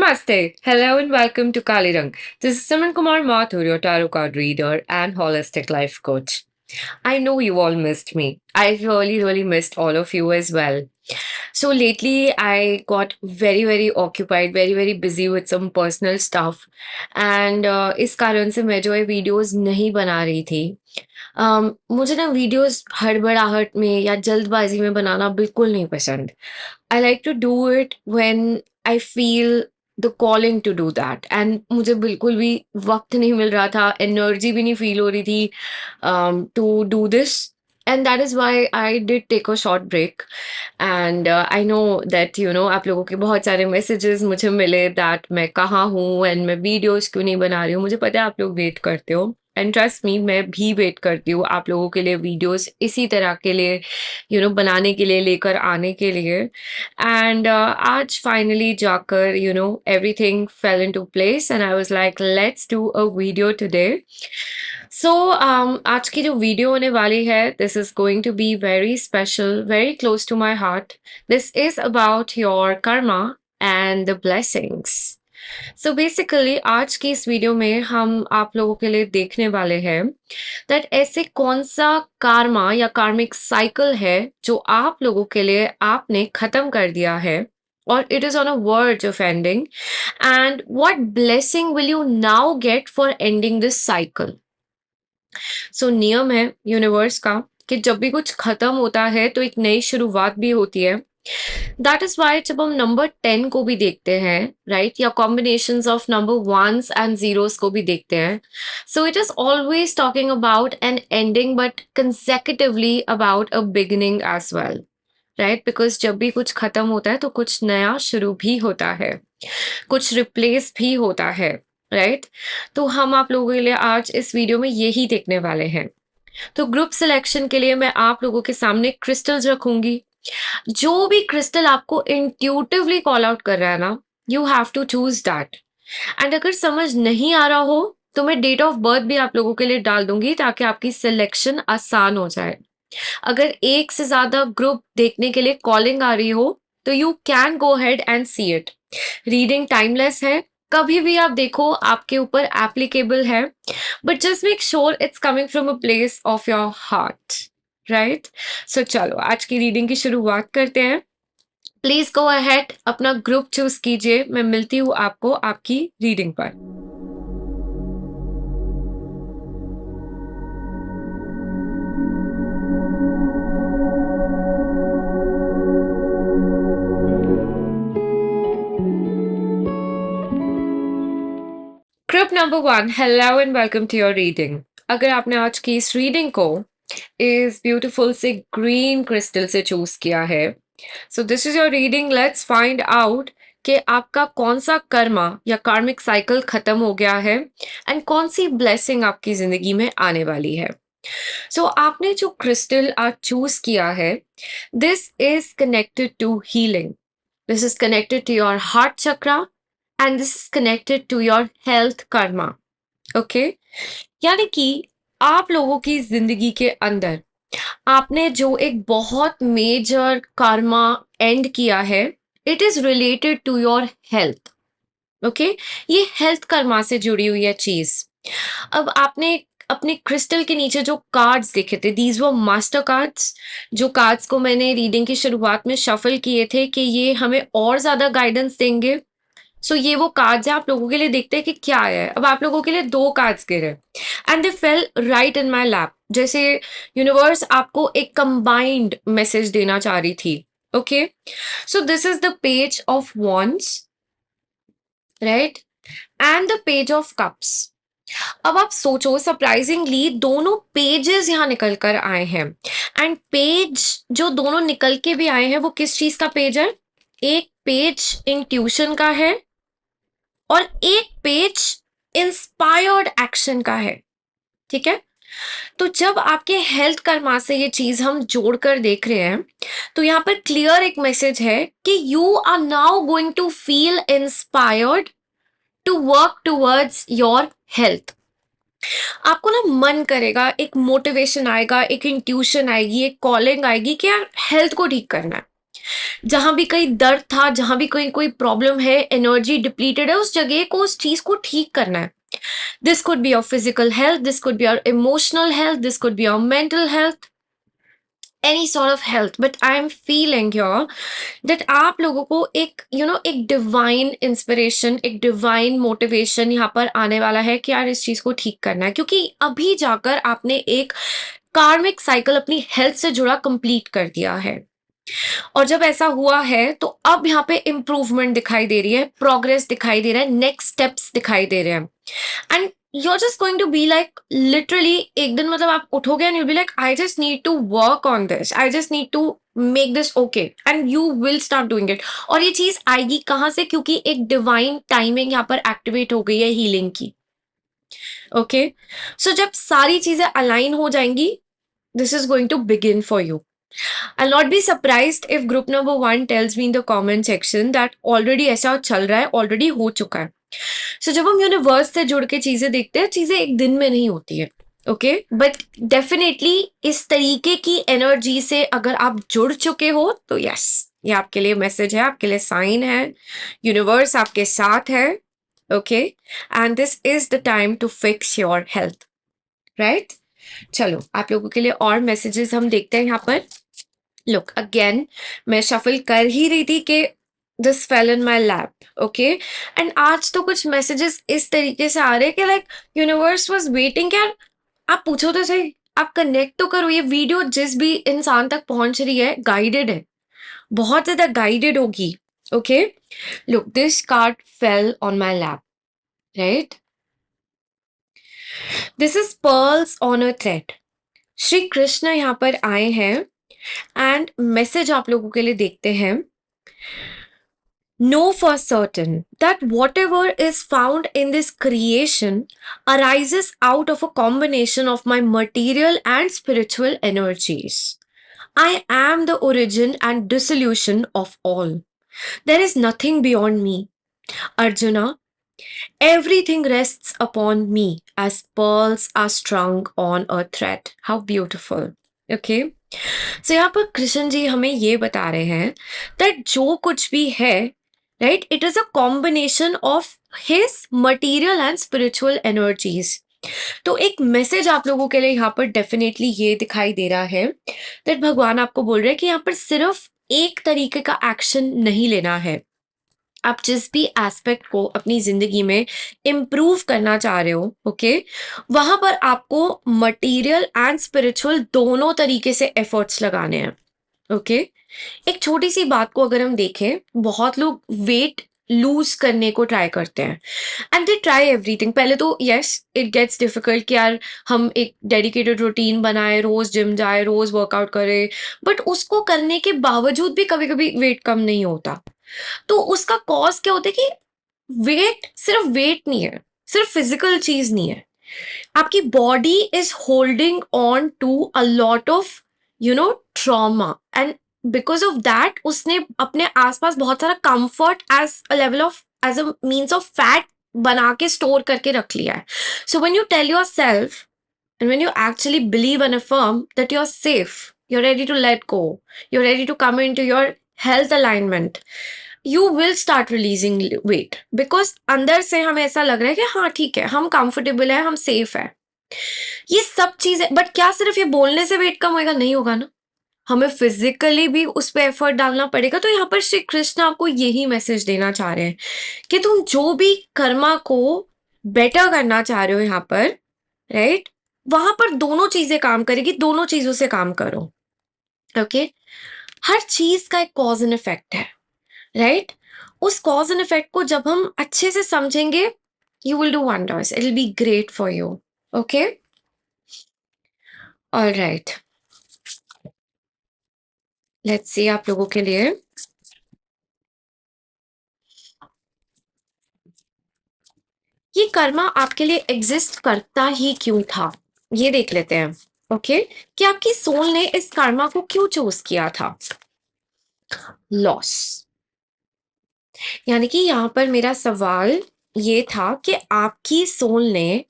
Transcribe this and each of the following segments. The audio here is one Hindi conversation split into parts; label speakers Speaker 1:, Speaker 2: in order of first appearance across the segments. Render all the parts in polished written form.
Speaker 1: Namaste. Hello and welcome to Kalirang. This is Simran Kumar Mathur, your tarot card reader and holistic life coach. I know you all missed me. I really missed all of you as well. So lately, I got very occupied, very busy with some personal stuff, and इस कारण से मैं जो है वीडियोस नहीं बना रही थी। मुझे ना वीडियोस हड़बड़ाहट में या जल्दबाजी में बनाना बिल्कुल नहीं पसंद। I like to do it when I feel the calling to do that and मुझे बिल्कुल भी वक्त नहीं मिल रहा था, एनर्जी भी नहीं फील हो रही थी to do this and that is why I did take a short break and I know that आप लोगों के बहुत सारे मैसेजेस मुझे मिले दैट मैं कहाँ हूँ एंड मैं वीडियोस क्यों नहीं बना रही हूँ। मुझे पता है आप लोग वेट करते हो एंड ट्रस्ट मी, मैं भी वेट करती हूँ आप लोगों के लिए वीडियोस इसी तरह के लिए बनाने के लिए, लेकर आने के लिए। एंड आज फाइनली जाकर everything fell into place and I was like let's do a video today. So आज की जो वीडियो होने वाली है, this is going to be very special, very close to my heart. This is about your karma and the blessings. So basically आज की इस वीडियो में हम आप लोगों के लिए देखने वाले हैं दैट ऐसे कौन सा कार्मा या कार्मिक साइकिल है जो आप लोगों के लिए आपने खत्म कर दिया है और it is on a verge of ending and what blessing will you now get for ending this cycle. So नियम है यूनिवर्स का कि जब भी कुछ खत्म होता है तो एक नई शुरुआत भी होती है। दैट इज वाई जब हम नंबर 10 को भी देखते हैं, राइट, या combination of number ones and zeros को भी देखते हैं, so it is always talking about an ending but consecutively about a beginning as well, right, because जब भी कुछ खत्म होता है तो कुछ नया शुरू भी होता है, कुछ रिप्लेस भी होता है, राइट। तो हम आप लोगों के लिए आज इस वीडियो में यही देखने वाले हैं। तो ग्रुप सिलेक्शन के लिए मैं आप लोगों के सामने क्रिस्टल्स रखूंगी। जो भी क्रिस्टल आपको इंट्यूटिवली कॉल आउट कर रहा है ना, you have to choose that. And अगर समझ नहीं आ रहा हो तो मैं डेट ऑफ बर्थ भी आप लोगों के लिए डाल दूंगी ताकि आपकी सिलेक्शन आसान हो जाए। अगर एक से ज्यादा ग्रुप देखने के लिए कॉलिंग आ रही हो तो you can go ahead and see it. Reading timeless है, कभी भी आप देखो, आपके ऊपर एप्लीकेबल है, but just make sure it's coming from a place of your heart, right. So चलो आज की रीडिंग की शुरुआत करते हैं। प्लीज गो अहेड, अपना ग्रुप चूज कीजिए। मैं मिलती हूँ आपको आपकी रीडिंग पर। Group number 1, hello and welcome to your reading. अगर आपने आज की इस रीडिंग को इस ब्यूटीफुल से ग्रीन क्रिस्टल से चूज किया है, so this is your reading. Let's find out कि आपका कौन सा कर्मा या कार्मिक साइकिल खत्म हो गया है एंड कौन सी ब्लेसिंग आपकी जिंदगी में आने वाली है। सो आपने जो क्रिस्टल आज चूज किया है, this is connected to healing, this is connected to your heart chakra and this is connected to your health karma. Okay, यानी कि आप लोगों की जिंदगी के अंदर आपने जो एक बहुत मेजर कर्मा एंड किया है, it is related to your health. Okay, ये हेल्थ कर्मा से जुड़ी हुई है चीज। अब आपने अपने क्रिस्टल के नीचे जो कार्ड्स देखे थे, दीज वो मास्टर कार्ड्स, जो कार्ड्स को मैंने रीडिंग की शुरुआत में शफल किए थे कि ये हमें और ज्यादा गाइडेंस देंगे। सो ये वो कार्ड्स है, आप लोगों के लिए देखते हैं कि क्या है। अब आप लोगों के लिए दो कार्ड्स गिरे and they fail right in my lap, जैसे यूनिवर्स आपको एक कंबाइंड मैसेज देना चाह रही थी। Okay, so this is the page of wands, right, and the page of cups. अब आप सोचो, सरप्राइजिंगली दोनों पेजेस यहां निकल कर आए हैं एंड पेज जो दोनों निकल के भी आए हैं वो किस चीज का पेज है? एक पेज इंट्यूशन का है और एक पेज इंस्पायर्ड एक्शन का है, ठीक है। तो जब आपके हेल्थ कर्मा से ये चीज हम जोड़कर देख रहे हैं तो यहाँ पर क्लियर एक मैसेज है कि you are now going to feel inspired to work towards your health. आपको ना मन करेगा, एक मोटिवेशन आएगा, एक इंट्यूशन आएगी, एक कॉलिंग आएगी कि यार हेल्थ को ठीक करना है। जहां भी कहीं दर्द था, जहां भी कहीं कोई प्रॉब्लम है, एनर्जी डिप्लीटेड है, उस जगह को, उस चीज को ठीक करना है. This could be your physical health, this could be your emotional health, this could be your mental health, any sort of health. But I am feeling here that आप लोगों को एक एक डिवाइन इंस्पिरेशन, एक डिवाइन मोटिवेशन यहाँ पर आने वाला है कि यार इस चीज को ठीक करना है, क्योंकि अभी जाकर आपने एक कार्मिक साइकिल अपनी हेल्थ से जुड़ा कंप्लीट कर दिया है. और जब ऐसा हुआ है तो अब यहाँ पे इम्प्रूवमेंट दिखाई दे रही है, प्रोग्रेस दिखाई दे रहा है, नेक्स्ट स्टेप्स दिखाई दे रहे हैं. And you're just going to be like literally एक दिन मतलब आप उठोगे and you'll be like I just need to work on this, I just need to make this okay, and you will start doing it. और ये चीज आएगी कहाँ से? क्योंकि एक डिवाइन टाइमिंग यहाँ पर एक्टिवेट हो गई है हीलिंग की. ओके, सो जब सारी चीजें अलाइन हो जाएंगी, this is going to begin for you. I'll not be surprised if group number 1 tells me in the comment section that already ऐसा चल रहा है, already हो चुका है. So जब हम यूनिवर्स से जुड़ के चीजें देखते हैं, चीजें एक दिन में नहीं होती है. ओके, बट डेफिनेटली इस तरीके की एनर्जी से अगर आप जुड़ चुके हो तो यस, ये आपके लिए मैसेज है, आपके लिए साइन है, यूनिवर्स आपके साथ है. Okay, and this is the time to fix your health, right? चलो आप लोगों के लिए और मैसेजेस हम देखते हैं यहाँ पर. लुक अगेन, मैं शफल कर ही रही थी कि this fail in my lap. Okay, and आज तो कुछ मैसेजेस इस तरीके से आ रहे हैं कि लाइक यूनिवर्स वाज वेटिंग. यार आप पूछो तो सही, आप कनेक्ट तो करो. ये वीडियो जिस भी इंसान तक पहुंच रही है गाइडेड है, बहुत ज्यादा गाइडेड होगी. Okay, look this card fell on my lap, right? This is pearls on a thread. Shri Krishna यहाँ पर आए हैं एंड मैसेज आप लोगों के लिए देखते हैं. Know for certain that whatever is found in this creation arises out of a combination of my material and spiritual energies. I am the origin and dissolution of all. There is nothing beyond me. Arjuna, everything rests upon me as pearls are strung on a thread. How beautiful. Okay. So यहाँ पर कृष्ण जी हमें ये बता रहे हैं that जो कुछ भी है, right, it is a combination of his material and spiritual energies. तो एक मैसेज आप लोगों के लिए यहाँ पर डेफिनेटली ये दिखाई दे रहा है दैट भगवान आपको बोल रहे हैं कि यहाँ पर सिर्फ एक तरीके का एक्शन नहीं लेना है. आप जिस भी एस्पेक्ट को अपनी जिंदगी में इम्प्रूव करना चाह रहे हो, ओके, वहां पर आपको मटीरियल एंड स्पिरिचुअल दोनों तरीके से एफर्ट्स लगाने हैं. ओके, एक छोटी सी बात को अगर हम देखें, बहुत लोग वेट लूज करने को ट्राई करते हैं एंड दे ट्राई एवरीथिंग. पहले तो यस इट गेट्स डिफिकल्ट कि यार हम एक डेडिकेटेड रूटीन बनाए, रोज जिम जाए, रोज वर्कआउट करे, बट उसको करने के बावजूद भी कभी कभी वेट कम नहीं होता. तो उसका कॉज क्या होता है कि वेट सिर्फ वेट नहीं है, सिर्फ फिजिकल चीज नहीं है. आपकी body is holding on to a lot of trauma, and because of that उसने अपने आसपास बहुत सारा comfort as a level of, as a means of fat बना के स्टोर करके रख लिया है. So when you tell your self and when you actually believe and affirm that you're safe, you're ready to let go, you're ready to come into your health alignment, you will start releasing weight. because अंदर से हमें ऐसा लग रहा है कि हाँ ठीक है, हम कंफर्टेबल है, हम सेफ है. ये सब चीजें, बट क्या सिर्फ ये बोलने से वेट कम होएगा? नहीं होगा ना, हमें फिजिकली भी उस पर एफर्ट डालना पड़ेगा. तो यहाँ पर श्री कृष्ण आपको यही मैसेज देना चाह रहे हैं कि तुम जो भी कर्मा को बेटर करना चाह रहे हो यहाँ पर, राइट, वहां पर दोनों चीजें काम करेगी, दोनों चीजों से काम करो. ओके, हर चीज का एक कॉज एंड इफेक्ट है, राइट? उस कॉज एंड इफेक्ट को जब हम अच्छे से समझेंगे, you will do wonders, it will be great for you. Okay, all right, let's see आप लोगों के लिए ये कर्मा आपके लिए एग्जिस्ट करता ही क्यों था, ये देख लेते हैं. ओके, कि आपकी सोल ने इस कर्मा को क्यों चूज किया था. लॉस, यानी कि यहाँ पर मेरा सवाल ये था कि आपकी सोल ने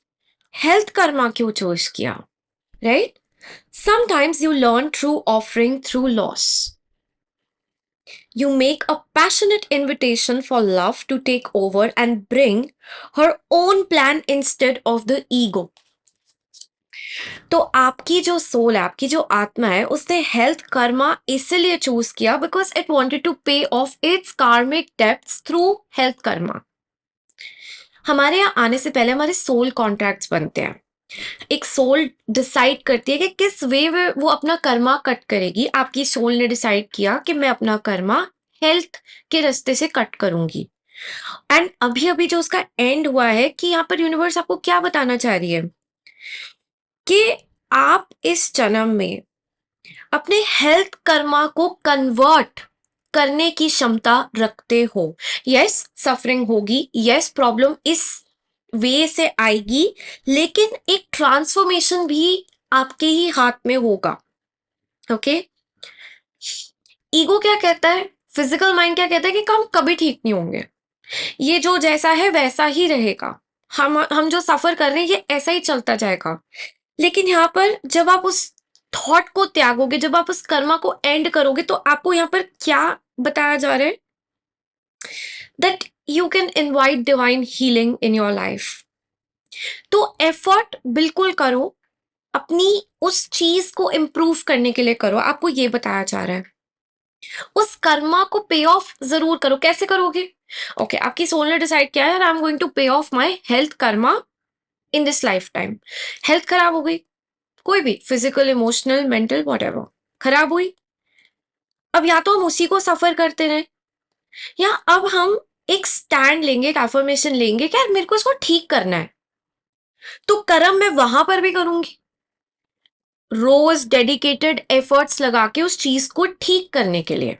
Speaker 1: हेल्थ कर्मा क्यों चूज किया, right? Sometimes you learn through offering through loss. You make a passionate invitation for love to take over and bring her own plan instead of the ego. तो आपकी जो सोल है, आपकी जो आत्मा है, उसने हेल्थ कर्मा इसलिए चूज किया बिकॉज इट वांटेड टू पे ऑफ इट्स कार्मिक डेब्ट्स थ्रू हेल्थ कर्मा। हमारे यहाँ आने से पहले हमारे सोल कॉन्ट्रैक्ट्स बनते हैं। एक सोल डिसाइड करती है कि किस वे में वो अपना कर्मा कट करेगी। आपकी सोल ने डिसाइड किया कि मैं अपना कर्मा हेल्थ के रास्ते से कट करूंगी। एंड अभी अभी जो उसका एंड हुआ है कि यहाँ पर यूनिवर्स आपको क्या बताना चाह रही है कि आप इस जन्म में अपने हेल्थ कर्मा को कन्वर्ट करने की क्षमता रखते हो। यस, सफरिंग होगी, यस, प्रॉब्लम इस वे से आएगी, लेकिन एक ट्रांसफॉर्मेशन भी आपके ही हाथ में होगा। ओके। ईगो क्या कहता है, फिजिकल माइंड क्या कहता है कि हम कभी ठीक नहीं होंगे, ये जो जैसा है वैसा ही रहेगा, हम जो सफर कर रहे हैं ये ऐसा ही चलता जाएगा। लेकिन यहाँ पर जब आप उस थॉट को त्यागोगे, जब आप उस कर्मा को एंड करोगे, तो आपको यहाँ पर क्या बताया जा रहा है, that you can invite divine healing in your life. तो एफर्ट बिल्कुल करो, अपनी उस चीज को इम्प्रूव करने के लिए करो, आपको ये बताया जा रहा है। उस कर्मा को पे ऑफ जरूर करो। कैसे करोगे? ओके, आपकी सोल ने डिसाइड किया है आई एम गोइंग टू पे of my health Karma in this life time. Health खराब हो गई, कोई भी, फिजिकल, इमोशनल, मेंटल, वॉट खराब हुई, अब या तो हम उसी को सफर करते रहे, या अब हम एक स्टैंड लेंगे, एक एफर्मेशन लेंगे कि यार मेरे को इसको ठीक करना है। तो कर्म मैं वहां पर भी करूंगी, रोज डेडिकेटेड एफर्ट्स लगा के उस चीज को ठीक करने के लिए।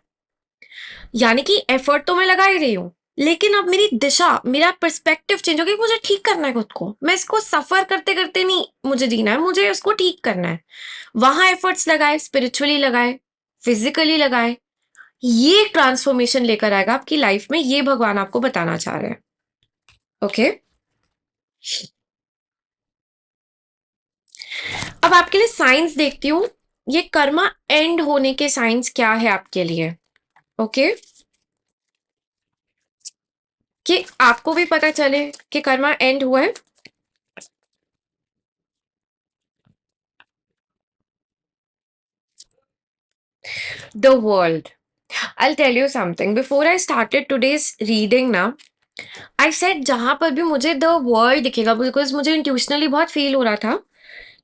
Speaker 1: यानी कि एफर्ट तो मैं लगा ही रही हूं, लेकिन अब मेरी दिशा, मेरा पर्सपेक्टिव चेंज हो गया। मुझे ठीक करना है खुद को, मैं इसको सफर करते करते नहीं मुझे जीना है, मुझे उसको ठीक करना है। वहां एफर्ट्स लगाए, स्पिरिचुअली लगाए, फिजिकली लगाए, ये ट्रांसफॉर्मेशन लेकर आएगा आपकी लाइफ में, ये भगवान आपको बताना चाह रहे हैं। ओके। अब आपके लिए साइंस देखती हूँ, ये कर्मा एंड होने के साइंस क्या है आपके लिए। ओके, कि आपको भी पता चले कि कर्मा एंड हुआ है। The world, I'll tell you something. Before I started today's reading ना, I said जहां पर भी मुझे द वर्ल्ड दिखेगा, बिकॉज मुझे इंट्यूशनली बहुत फील हो रहा था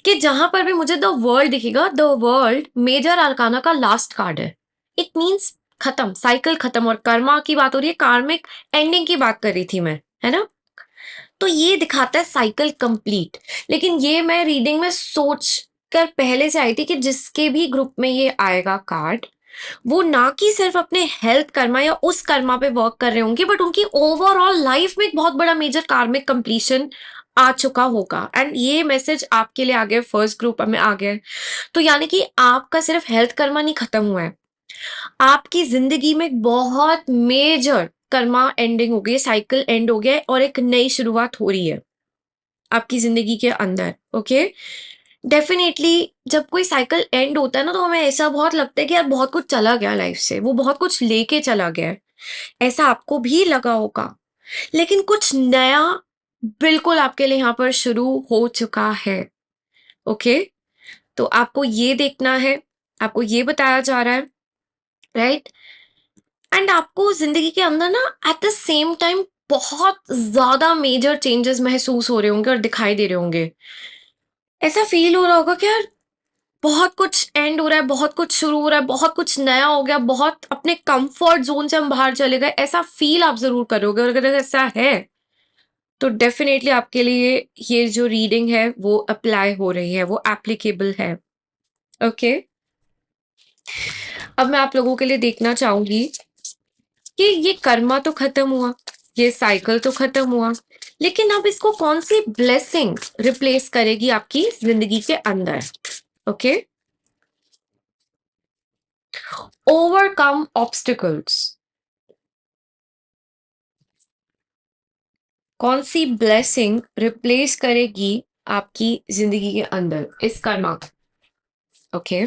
Speaker 1: कि जहां पर भी मुझे द वर्ल्ड दिखेगा, द वर्ल्ड मेजर आर्काना का लास्ट कार्ड है। इट मीन्स खत्म, साइकिल खत्म, और कर्मा की बात हो रही है, कार्मिक एंडिंग की बात कर रही थी मैं, है ना। तो ये दिखाता है साइकिल कंप्लीट। लेकिन ये मैं रीडिंग में सोच कर पहले से आई थी कि जिसके भी ग्रुप में ये आएगा कार्ड, वो ना कि सिर्फ अपने हेल्थ कर्मा या उस कर्मा पे वर्क कर रहे होंगे, बट उनकी ओवरऑल लाइफ में एक बहुत बड़ा मेजर कार्मिक कंप्लीशन आ चुका होगा। एंड ये मैसेज आपके लिए आ गया, फर्स्ट ग्रुप में आ गया है। तो यानी कि आपका सिर्फ हेल्थ कर्मा नहीं खत्म हुआ है, आपकी जिंदगी में एक बहुत मेजर कर्मा एंडिंग हो गई है, साइकिल एंड हो गया है, और एक नई शुरुआत हो रही है आपकी जिंदगी के अंदर। ओके। डेफिनेटली जब कोई साइकिल एंड होता है ना, तो हमें ऐसा बहुत लगता है कि यार बहुत कुछ चला गया लाइफ से, वो बहुत कुछ लेके चला गया है। ऐसा आपको भी लगा होगा, लेकिन कुछ नया बिल्कुल आपके लिए यहाँ पर शुरू हो चुका है। ओके। तो आपको ये देखना है, आपको ये बताया जा रहा है, राइट। एंड आपको जिंदगी के अंदर ना एट द सेम टाइम बहुत ज्यादा मेजर चेंजेस महसूस हो रहे होंगे और दिखाई दे रहे होंगे। ऐसा फील हो रहा होगा कि यार बहुत कुछ एंड हो रहा है, बहुत कुछ शुरू हो रहा है, बहुत कुछ नया हो गया, बहुत अपने कंफर्ट जोन से हम बाहर चले गए, ऐसा फील आप जरूर करोगे। और अगर ऐसा है तो डेफिनेटली आपके लिए ये जो रीडिंग है वो अप्लाई हो रही है, वो एप्लीकेबल है। ओके। अब मैं आप लोगों के लिए देखना चाहूंगी कि ये कर्मा तो खत्म हुआ, ये साइकिल तो खत्म हुआ, लेकिन अब इसको कौन सी ब्लेसिंग रिप्लेस करेगी आपकी जिंदगी के अंदर। ओके। ओवरकम ऑब्स्टिकल्स, कौन सी ब्लेसिंग रिप्लेस करेगी आपकी जिंदगी के अंदर इस कर्मा को। Okay.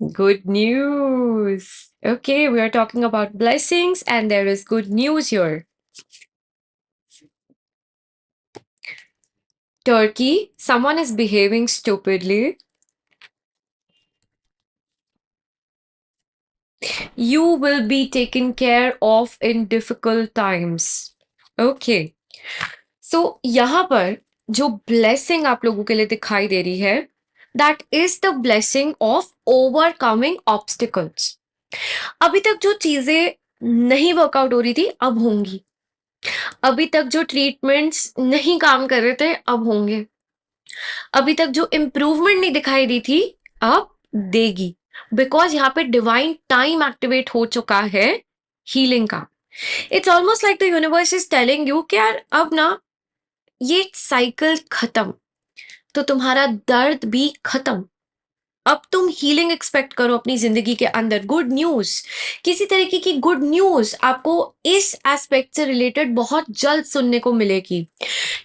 Speaker 1: Good news. Okay, we are talking about blessings, and there is good news here. Turkey, someone is behaving stupidly. You will be taken care of in difficult times. Okay. So यहाँ पर जो blessing आप लोगों के लिए दिखाई दे रही है, that is the blessing of overcoming obstacles. अभी तक जो चीजें नहीं वर्कआउट हो रही थी, अब होंगी. अभी तक जो ट्रीटमेंट्स नहीं काम कर रहे थे, अब होंगे. अभी तक जो इम्प्रूवमेंट नहीं दिखाई दी थी, अब देगी. बिकॉज यहाँ पे डिवाइन टाइम एक्टिवेट हो चुका है हीलिंग का. It's almost like the universe is telling you कि यार अब ना ये साइकिल खत्म, तो तुम्हारा दर्द भी खत्म. अब तुम हीलिंग एक्सपेक्ट करो अपनी जिंदगी के अंदर. गुड न्यूज, किसी तरीके की गुड न्यूज आपको इस एस्पेक्ट से रिलेटेड बहुत जल्द सुनने को मिलेगी.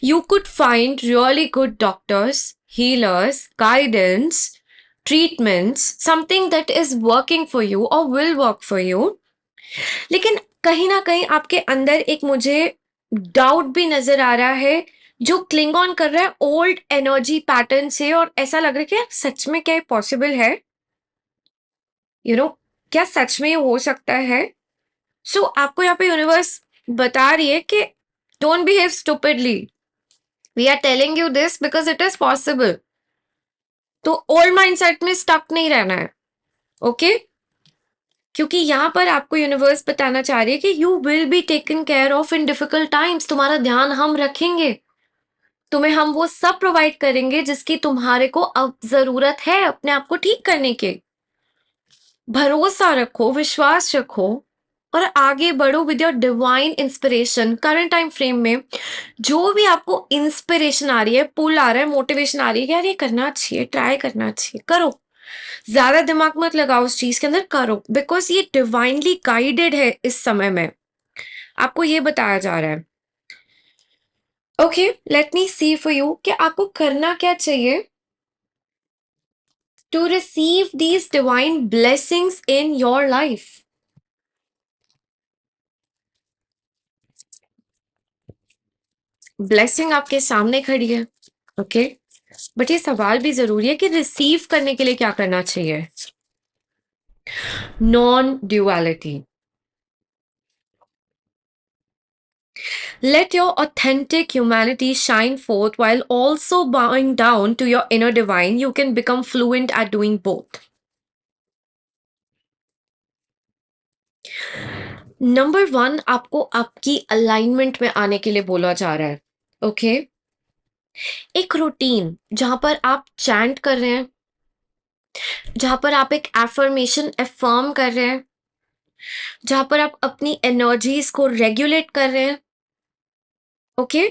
Speaker 1: You could find really good doctors, healers, guidance, treatments, something that is working for you or will work for you. लेकिन कहीं ना कहीं आपके अंदर एक मुझे डाउट भी नजर आ रहा है जो क्लिंग ऑन कर रहा है ओल्ड एनर्जी पैटर्न से, और ऐसा लग रहा है कि यार सच में क्या पॉसिबल है, क्या सच में ये हो सकता है. सो आपको यहाँ पे यूनिवर्स बता रही है कि don't behave stupidly. We are telling you this because it is possible. तो ओल्ड माइंडसेट में स्टक नहीं रहना है. ओके क्योंकि यहाँ पर आपको यूनिवर्स बताना चाह रही है कि you will be taken care of in difficult times. तुम्हारा ध्यान हम रखेंगे, तुम्हें हम वो सब प्रोवाइड करेंगे जिसकी तुम्हारे को अब जरूरत है अपने आप को ठीक करने के. भरोसा रखो, विश्वास रखो और आगे बढ़ो with your divine inspiration. Current time frame में जो भी आपको इंस्पिरेशन आ रही है, पुल आ रहा है, मोटिवेशन आ रही है, यार ये करना चाहिए, ट्राई करना चाहिए, करो. ज्यादा दिमाग मत लगाओ उस चीज के अंदर, करो. बिकॉज ये डिवाइनली गाइडेड है इस समय में, आपको ये बताया जा रहा है. Okay let me see for you कि आपको करना क्या चाहिए to receive these divine blessings in your life. Blessing आपके सामने खड़ी है. ओके बट ये सवाल भी जरूरी है कि रिसीव करने के लिए क्या करना चाहिए. Non duality. Let your authentic humanity shine forth while also bowing down to your inner divine. You can become fluent at doing both. Number 1, आपको आपकी अलाइनमेंट में आने के लिए बोला जा रहा है. ओके एक रूटीन जहां पर आप चैंट कर रहे हैं, जहां पर आप एक एफर्मेशन एफर्म कर रहे हैं, जहां पर आप अपनी एनर्जीज को रेगुलेट कर रहे हैं. ओके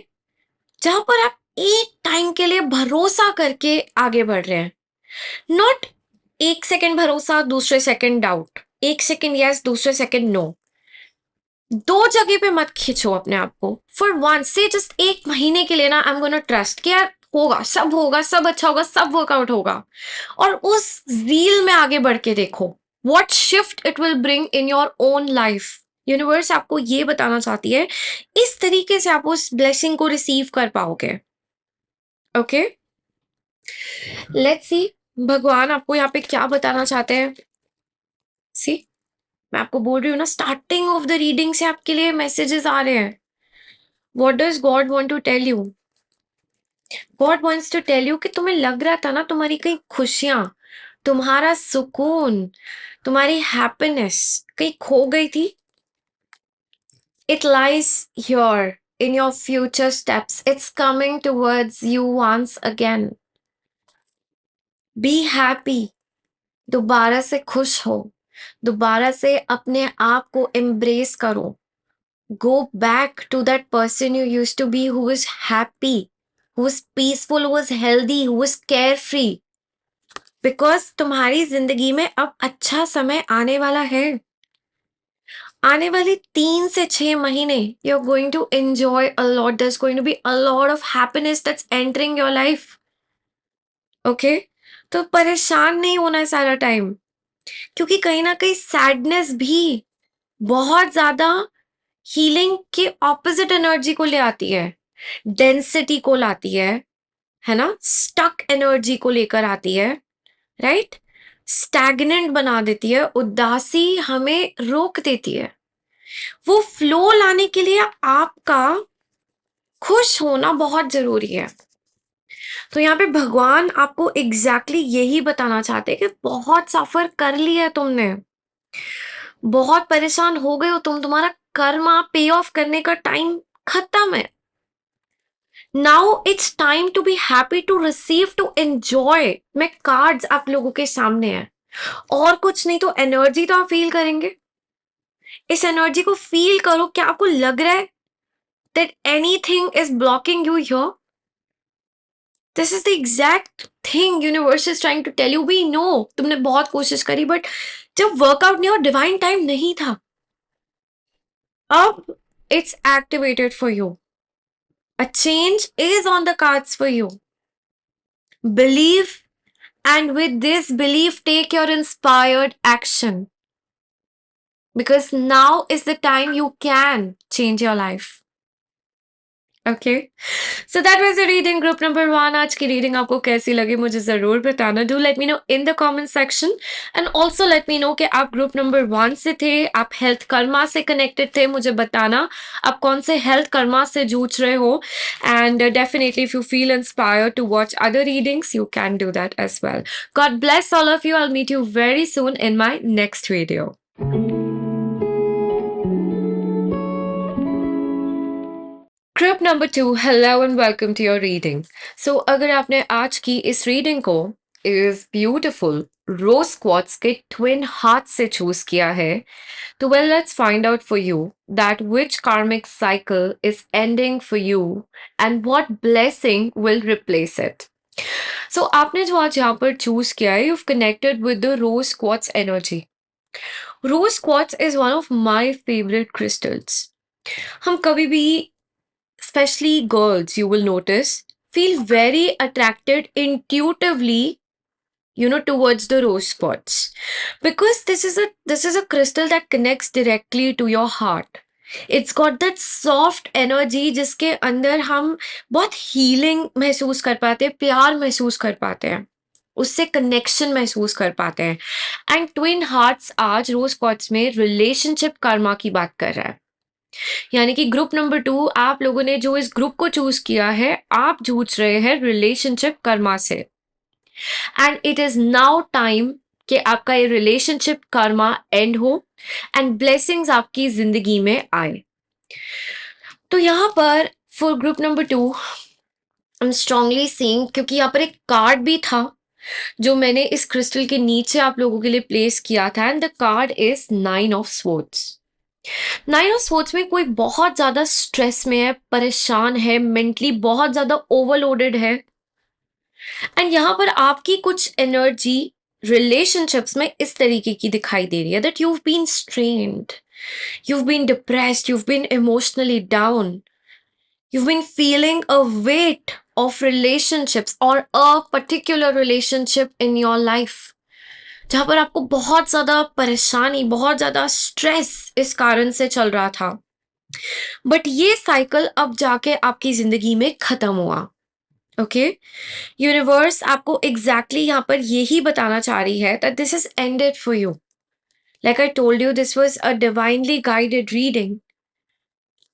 Speaker 1: जहां पर आप एक टाइम के लिए भरोसा करके आगे बढ़ रहे हैं. नॉट एक सेकंड भरोसा, दूसरे सेकंड डाउट, एक सेकंड यस, दूसरे सेकंड नो. दो जगह पे मत खींचो अपने आप को. फॉर वन से जस्ट एक महीने के लिए ना आई एम गोना ट्रस्ट कि यार होगा, सब अच्छा होगा, सब वर्कआउट होगा. और उस रील में आगे बढ़ के देखो what shift it will bring in your own life. Universe आपको ये बताना चाहती है इस तरीके से आप उस ब्लेसिंग को रिसीव कर पाओगे. ओके लेट्स सी भगवान आपको यहाँ पे क्या बताना चाहते हैं. सी मैं आपको बोल रही हूँ ना, स्टार्टिंग ऑफ द रीडिंग से आपके लिए मैसेजेस आ रहे हैं. What does God want to tell you. God wants to tell you कि तुम्हें लग रहा था ना तुम्हारी कई खुशियां, तुम्हारा सुकून, तुम्हारी हैप्पीनेस कहीं खो गई थी. It lies here in your future steps. It's coming towards you once again. Be happy. दोबारा से खुश हो, दोबारा से अपने आप को एम्ब्रेस करो. Go back to that person you used to be, who was happy, who was peaceful, who was healthy, who was carefree. Because तुम्हारी जिंदगी में अब अच्छा समय आने वाला है. आने वाले 3 से 6 महीने you're going to enjoy a lot. There's going to be a lot of happiness that's entering your life. Okay? तो परेशान नहीं होना है सारा टाइम. क्योंकि कहीं ना कहीं सैडनेस भी बहुत ज्यादा हीलिंग के ऑपोजिट एनर्जी को ले आती है, डेंसिटी को लाती है ना, स्टक एनर्जी को लेकर आती है, राइट, स्टैग्नेंट बना देती है, उदासी हमें रोक देती है। वो फ्लो लाने के लिए आपका खुश होना बहुत जरूरी है। तो यहाँ पे भगवान आपको एग्जैक्टली यही बताना चाहते हैं कि बहुत सफर कर लिया है तुमने, बहुत परेशान हो गए हो तुम, तुम्हारा कर्मा पे ऑफ करने का टाइम खत्म है। Now it's time to be happy, to receive, to enjoy. मैं कार्ड्स आप लोगों के सामने है, और कुछ नहीं तो एनर्जी तो आप फील करेंगे। इस एनर्जी को फील करो। क्या आपको लग रहा है that anything is blocking you here? This is the exact thing universe is trying to tell you. We know तुमने बहुत कोशिश करी, बट जब वर्कआउट नहीं हुआ, डिवाइन टाइम नहीं था। अब it's activated for you. A change is on the cards for you. Believe, and with this belief, take your inspired action. Because now is the time you can change your life. Okay, so that was the reading group number 1. आज की रीडिंग आपको कैसी लगी मुझे जरूर बताना. Do let me know in the comment section, and also let me know कि आप ग्रुप नंबर 1 से थे, आप हेल्थ कर्मा से कनेक्टेड थे. मुझे बताना आप कौन से हेल्थ कर्मा से जूझ रहे हो. And definitely if you feel inspired to watch other readings, you can do that as well. God bless all of you. I'll meet you very soon in my next video. Group number 2, hello and welcome to your reading. So अगर आपने आज की इस रीडिंग को इज ब्यूटिफुल रोज क्वार्ट्स के ट्विन हार्ट से चूज किया है, तो well let's find out for you that which karmic cycle is ending for you and what blessing will replace it. So आपने जो आज यहाँ पर चूज किया है, you've connected with the rose quartz energy. Rose quartz is one of my favorite crystals. हम कभी भी, especially girls, you will notice, feel very attracted intuitively, towards the rose spots, because this is a crystal that connects directly to your heart. It's got that soft energy जिसके अंदर हम बहुत हीलिंग महसूस कर पाते हैं, प्यार महसूस कर पाते हैं, उससे कनेक्शन महसूस कर पाते हैं. एंड ट्विन हार्ट्स आज रोज क्वार्ट्स में रिलेशनशिप कर्मा की बात कर रहा है. यानी कि ग्रुप नंबर 2, आप लोगों ने जो इस ग्रुप को चूज किया है, आप जूझ रहे हैं रिलेशनशिप कर्मा से. And it is now time कि आपका ये रिलेशनशिप कर्मा एंड हो एंड ब्लेसिंग्स आपकी जिंदगी में आए. तो यहाँ पर for group number 2 I am strongly seeing, क्योंकि यहाँ पर एक कार्ड भी था जो मैंने इस क्रिस्टल के नीचे आप लोगों के लिए प्लेस किया था, and the card is 9 of swords. 9 of swords में कोई बहुत ज्यादा स्ट्रेस में है, परेशान है, मेंटली बहुत ज्यादा ओवरलोडेड है. एंड यहाँ पर आपकी कुछ एनर्जी रिलेशनशिप्स में इस तरीके की दिखाई दे रही है that you've been strained, you've been depressed, you've been emotionally down, you've been feeling a weight of relationships or a particular relationship in your life, जहां पर आपको बहुत ज्यादा परेशानी, बहुत ज्यादा स्ट्रेस इस कारण से चल रहा था. बट ये साइकिल अब जाके आपकी जिंदगी में खत्म हुआ. ओके, यूनिवर्स आपको एग्जैक्टली यहाँ पर यही बताना चाह रही है that this is ended for you. Like I told you, this was a divinely guided reading,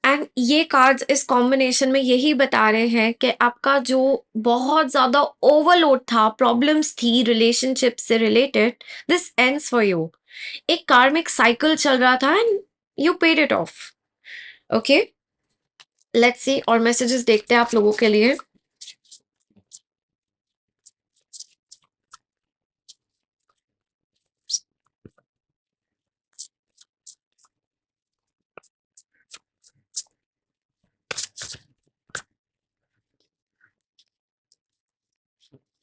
Speaker 1: and ये कार्ड्स इस कॉम्बिनेशन में यही बता रहे हैं कि आपका जो बहुत ज्यादा ओवरलोड था, प्रॉब्लम्स थी रिलेशनशिप से related, this ends for you. एक कार्मिक साइकिल चल रहा था and you paid it of. Okay, let's see और मैसेजेस देखते हैं आप लोगों के लिए.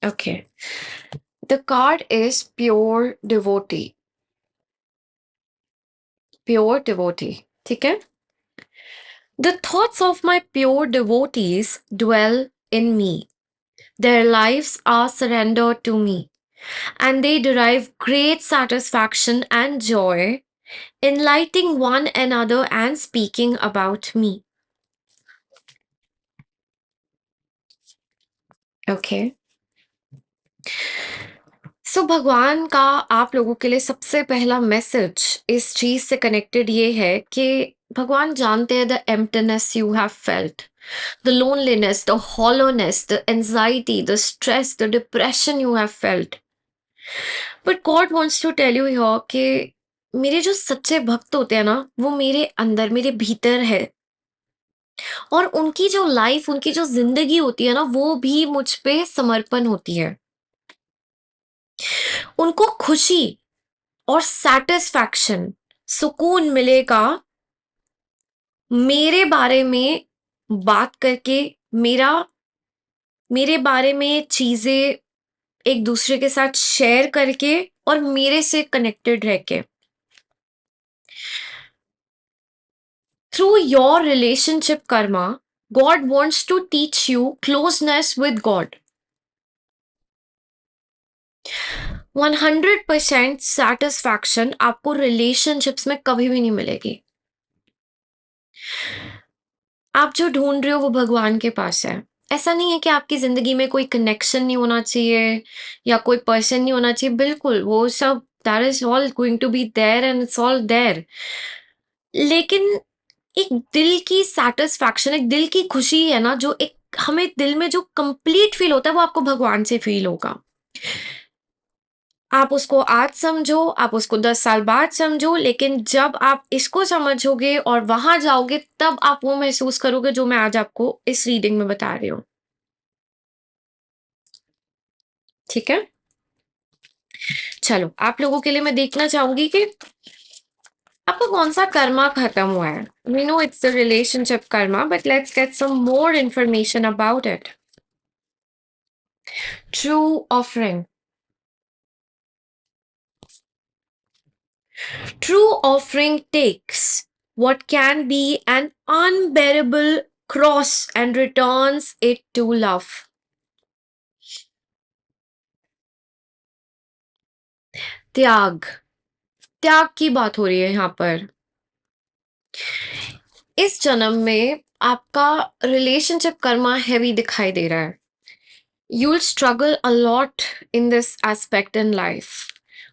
Speaker 1: Okay. The card is pure devotee. Pure devotee. ठीक है? The thoughts of my pure devotees dwell in me. Their lives are surrendered to me. and they derive great satisfaction and joy in lighting one another and speaking about me. Okay. सो भगवान का आप लोगों के लिए सबसे पहला मैसेज इस चीज से कनेक्टेड ये है कि भगवान जानते हैं the emptiness you have felt, the loneliness, the hollowness, the anxiety, the stress, the depression you have felt, but God wants to tell you here कि मेरे जो सच्चे भक्त होते हैं ना वो मेरे अंदर मेरे भीतर है, और उनकी जो लाइफ उनकी जो जिंदगी होती है ना वो भी मुझ पे समर्पण होती है। उनको खुशी और सैटिस्फैक्शन, सुकून मिलेगा मेरे बारे में बात करके, मेरा मेरे बारे में चीजें एक दूसरे के साथ शेयर करके और मेरे से कनेक्टेड रह के। Through your relationship karma, God wants to teach you closeness with God. 100% satisfaction आपको रिलेशनशिप्स में कभी भी नहीं मिलेगी। आप जो ढूंढ रहे हो वो भगवान के पास है। ऐसा नहीं है कि आपकी ज़िंदगी में कोई कनेक्शन नहीं होना चाहिए या कोई पर्सन नहीं होना चाहिए, बिल्कुल वो सब that is all going to be there and it's all there. लेकिन एक दिल की सैटिस्फैक्शन, एक दिल की खुशी है ना, जो एक हमें दिल में जो कंप्लीट फ़ील होता है वो आपको भगवान से फ़ील होगा। आप उसको आज समझो, आप उसको 10 साल बाद समझो, लेकिन जब आप इसको समझोगे और वहाँ जाओगे तब आप वो महसूस करोगे जो मैं आज आपको इस रीडिंग में बता रही हूँ। ठीक है? चलो, आप लोगों के लिए मैं देखना चाहूँगी कि आपका कौन-सा कर्मा खत्म हुआ है। We know it's the relationship karma, but let's get some more information about it. True offering. True offering takes what can be an unbearable cross and returns it to love. त्याग, त्याग की बात हो रही है यहाँ पर। इस जन्म में आपका रिलेशनशिप कर्मा हैवी दिखाई दे रहा है। You'll struggle a lot in this aspect in life,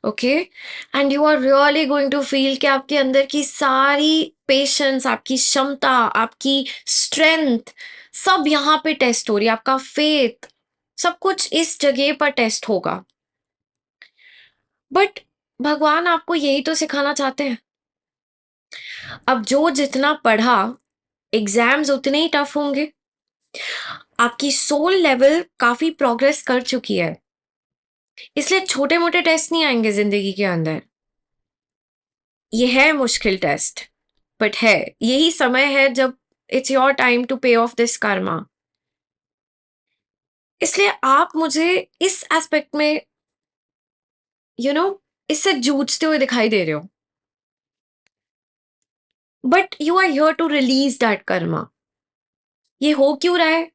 Speaker 1: okay? And you are really going to feel कि आपके अंदर की सारी पेशेंस, आपकी क्षमता, आपकी स्ट्रेंथ सब यहाँ पे टेस्ट हो रही है, आपका फेथ, सब कुछ इस जगह पर टेस्ट होगा। बट भगवान आपको यही तो सिखाना चाहते हैं। अब जो जितना पढ़ा, एग्जाम्स उतने ही टफ होंगे। आपकी सोल लेवल काफी प्रोग्रेस कर चुकी है, इसलिए छोटे मोटे टेस्ट नहीं आएंगे जिंदगी के अंदर। ये है मुश्किल टेस्ट, बट है, यही समय है जब इट्स योर टाइम टू पे ऑफ दिस कर्मा। इसलिए आप मुझे इस एस्पेक्ट में यू you नो know, इससे जूझते हुए दिखाई दे रहे हो, but you are here to release that karma. ये हो क्यों रहा है?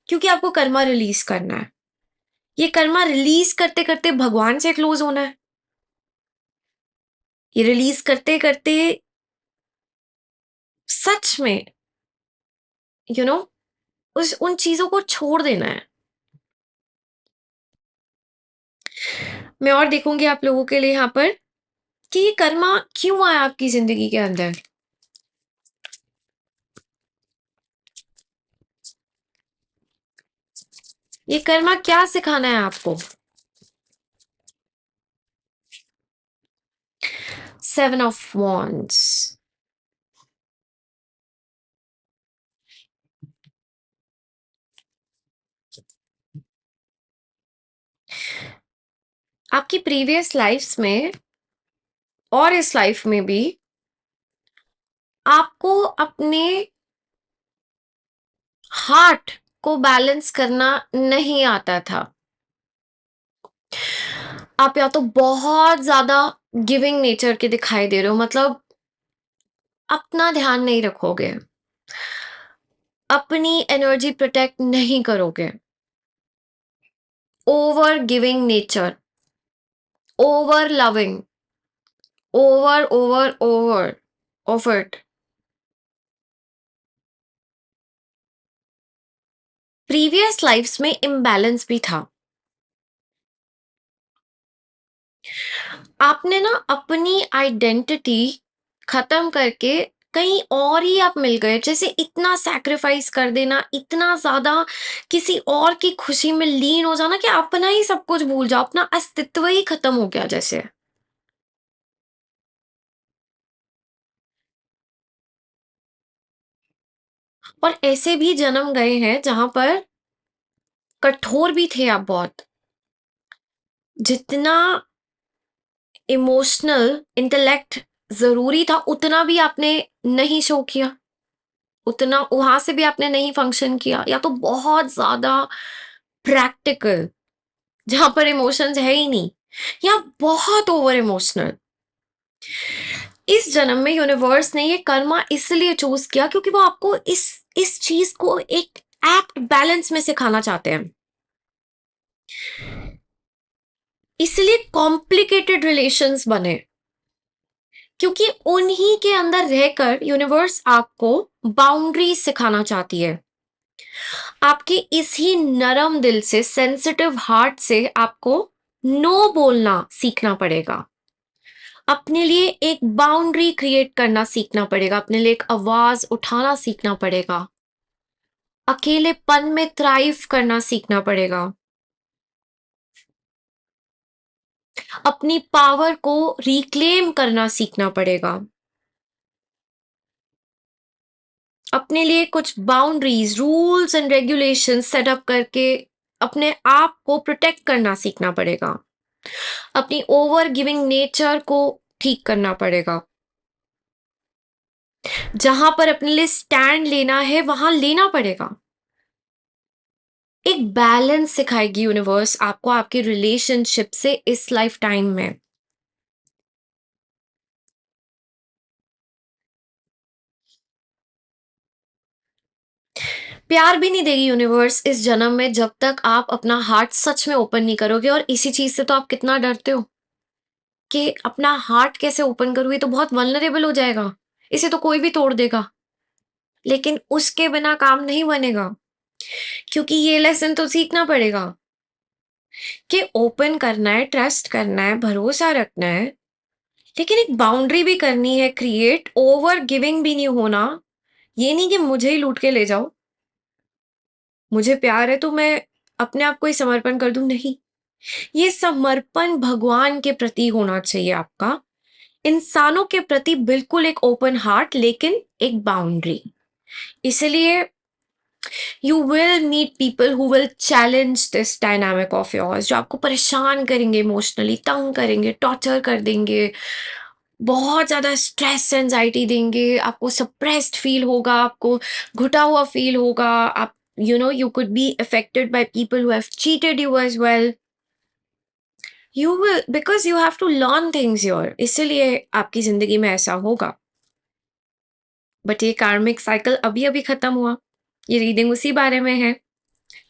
Speaker 1: क्योंकि आपको कर्मा रिलीज करना है। ये कर्मा रिलीज करते करते भगवान से क्लोज होना है। ये रिलीज करते करते सच में यू you नो know, उस उन चीजों को छोड़ देना है। मैं और देखूंगी आप लोगों के लिए यहाँ पर कि ये कर्मा क्यों आया आपकी जिंदगी के अंदर। ये कर्मा क्या सिखाना है आपको। 7 of Wands। आपकी प्रीवियस लाइफ्स में और इस लाइफ में भी आपको अपने हार्ट को बैलेंस करना नहीं आता था। आप या तो बहुत ज्यादा गिविंग नेचर के दिखाई दे रहे हो, मतलब अपना ध्यान नहीं रखोगे, अपनी एनर्जी प्रोटेक्ट नहीं करोगे, over giving nature. Over loving, over over over of it. Previous lifes में इम्बैलेंस भी था। आपने ना अपनी आइडेंटिटी खत्म करके कहीं और ही आप मिल गए। जैसे इतना सैक्रिफाइस कर देना, इतना ज़्यादा किसी और की खुशी में लीन हो जाना कि अपना ही सब कुछ भूल जाओ, अपना अस्तित्व ही खत्म हो गया जैसे। और ऐसे भी जन्म गए हैं जहाँ पर कठोर भी थे आप बहुत। जितना इमोशनल इंटेलेक्ट ज़रूरी था, उतना भी आपने नहीं शो किया। उतना वहाँ से भी आपने नहीं फंक्शन किया, या तो बहुत ज़्यादा प्रैक्टिकल, जहाँ पर इमोशंस है ही नहीं, या बहुत ओवर इमोशनल। इस जन्म में यूनिवर्स ने ये कर्मा इसलिए चूज़ किया क्योंकि वो आपको इस चीज़ को एक एक्ट बैलेंस में सिखाना चाहते हैं। इसलिए कॉम्प्लिकेटेड रिलेशंस बने, क्योंकि उन्हीं के अंदर रहकर यूनिवर्स आपको बाउंड्रीज सिखाना चाहती है। आपके इसी नरम दिल से, सेंसिटिव हार्ट से आपको नो बोलना सीखना पड़ेगा। अपने लिए एक बाउंड्री क्रिएट करना सीखना पड़ेगा, अपने लिए एक आवाज उठाना सीखना पड़ेगा, अकेलेपन में थ्राइव करना सीखना पड़ेगा, अपनी पावर को रिक्लेम करना सीखना पड़ेगा, अपने लिए कुछ boundaries, rules and regulations setup करके अपने आप को प्रोटेक्ट करना सीखना पड़ेगा, अपनी ओवर गिविंग नेचर को ठीक करना पड़ेगा। जहां पर अपने लिए स्टैंड लेना है वहां लेना पड़ेगा। एक बैलेंस सिखाएगी यूनिवर्स आपको आपके रिलेशनशिप से इस लाइफ टाइम में। प्यार भी नहीं देगी यूनिवर्स इस जन्म में जब तक आप अपना हार्ट सच में ओपन नहीं करोगे। और इसी चीज से तो आप कितना डरते हो कि अपना हार्ट कैसे ओपन करूँ, ये तो बहुत वल्नरेबल हो जाएगा, इसे तो कोई भी तोड़ देगा। लेकिन उसके बिना काम नहीं बनेगा, क्योंकि ये लेसन तो सीखना पड़ेगा कि ओपन करना है, ट्रस्ट करना है, भरोसा रखना है, लेकिन एक बाउंड्री भी करनी है क्रिएट। ओवर गिविंग भी नहीं होना। ये नहीं कि मुझे ही लूट के ले जाओ, मुझे प्यार है तो मैं अपने आप को ही समर्पण कर दूं, नहीं। ये समर्पण भगवान के प्रति होना चाहिए आपका, इंसानों के प्रति बिल्कुल एक ओपन हार्ट, लेकिन एक बाउंड्री। इसलिए you will meet people who will challenge this dynamic of yours, जो आपको परेशान करेंगे, इमोशनली तंग करेंगे, टॉर्चर कर देंगे, बहुत ज़्यादा स्ट्रेस एंजाइटी देंगे, आपको सप्रेस्ड फील होगा, आपको घुटा हुआ फील होगा। आप you could be affected by people who have cheated you as well. You will, because you have to learn things here, इसलिए आपकी जिंदगी में ऐसा होगा। बट ये कार्मिक साइकिल अभी अभी खत्म हुआ, ये रीडिंग उसी बारे में है,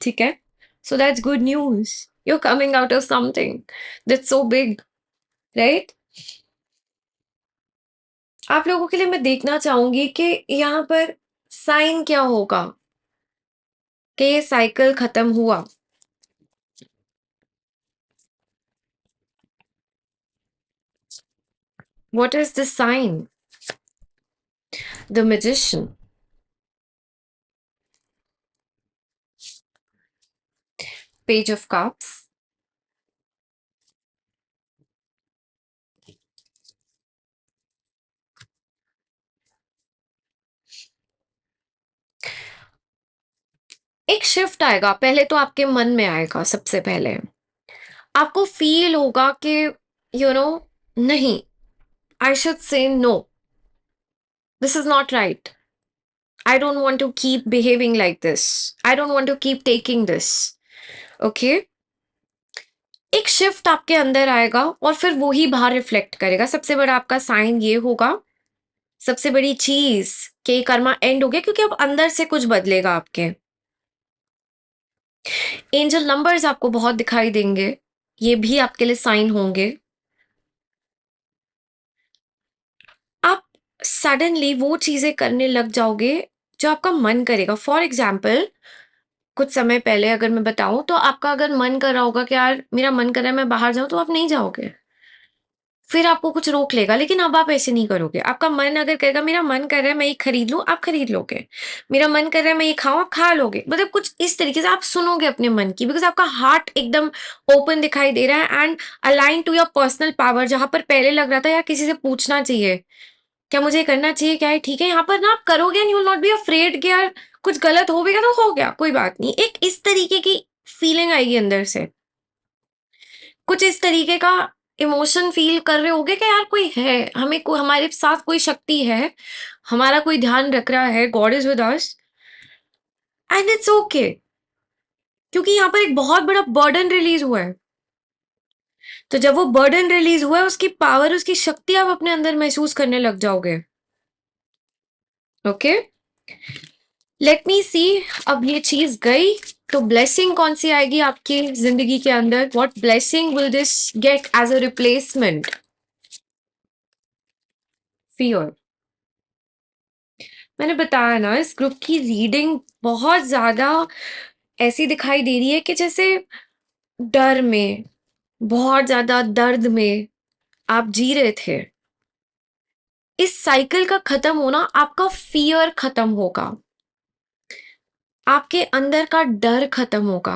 Speaker 1: ठीक है। So that's good news, you coming out of something that's so big, right. आप लोगों के लिए मैं देखना चाहूंगी कि यहाँ पर साइन क्या होगा कि ये साइकिल खत्म हुआ। What is the sign? The magician, page of cups, एक शिफ्ट आएगा। पहले तो आपके मन में आएगा, सबसे पहले आपको फील होगा कि यू नो नहीं, I should say no, this is not right, I don't want to keep behaving like this, I don't want to keep taking this, okay. एक शिफ्ट आपके अंदर आएगा और फिर वो ही बाहर रिफ्लेक्ट करेगा। सबसे बड़ा आपका साइन ये होगा, सबसे बड़ी चीज कि कर्मा एंड हो गया, क्योंकि अब अंदर से कुछ बदलेगा आपके। एंजल नंबर्स आपको बहुत दिखाई देंगे, ये भी आपके लिए साइन होंगे। सडनली वो चीज़ें करने लग जाओगे जो आपका मन करेगा। फॉर एग्ज़ाम्पल कुछ समय पहले अगर मैं बताऊँ तो आपका अगर मन कर रहा होगा कि यार मेरा मन कर रहा है मैं बाहर जाऊँ, तो आप नहीं जाओगे। फिर आपको कुछ रोक लेगा, लेकिन अब आप ऐसे नहीं करोगे। आपका मन अगर कहेगा मेरा मन कर रहा है मैं ये खरीद लूँ, आप खरीद लोगे। मेरा मन कर रहा है मैं ये खाऊँ, आप खा लोगे। मतलब कुछ इस तरीके से आप सुनोगे अपने मन की, बिकॉज़ आपका हार्ट एकदम ओपन दिखाई दे रहा है and align to your personal power. जहाँ पर पहले लग रहा था यार किसी से पूछना चाहिए, क्या मुझे ये करना चाहिए, क्या ये ठीक है? यहाँ पर ना आप करोगे and you will not be afraid कि यार कुछ गलत हो भी गया तो हो गया, कोई बात नहीं। एक इस तरीके की फीलिंग आएगी अंदर से। कुछ इस तरीके का इमोशन फ़ील कर रहे होगे कि यार कोई है, हमारे साथ कोई शक्ति है, हमारा कोई ध्यान रख रहा है, God is with us and it's okay. क्योंकि यहाँ पर एक बहुत बड़ा बर्डन रिलीज़ हुआ है। तो जब वो बर्डन रिलीज़ हुआ है, उसकी पावर, उसकी शक्ति आप अपने अंदर महसूस करने लग जाओगे। ओके? लेट मी सी, अब ये चीज़ गई, तो ब्लेसिंग कौन-सी आएगी आपकी ज़िंदगी के अंदर? What blessing will this get as a replacement? Fear. मैंने बताया ना, इस ग्रुप की रीडिंग बहुत ज़्यादा ऐसी दिखाई दे रही है कि जैसे डर में, बहुत ज़्यादा दर्द में आप जी रहे थे। इस साइकिल का खत्म होना, आपका फ़ियर खत्म होगा। आपके अंदर का डर खत्म होगा।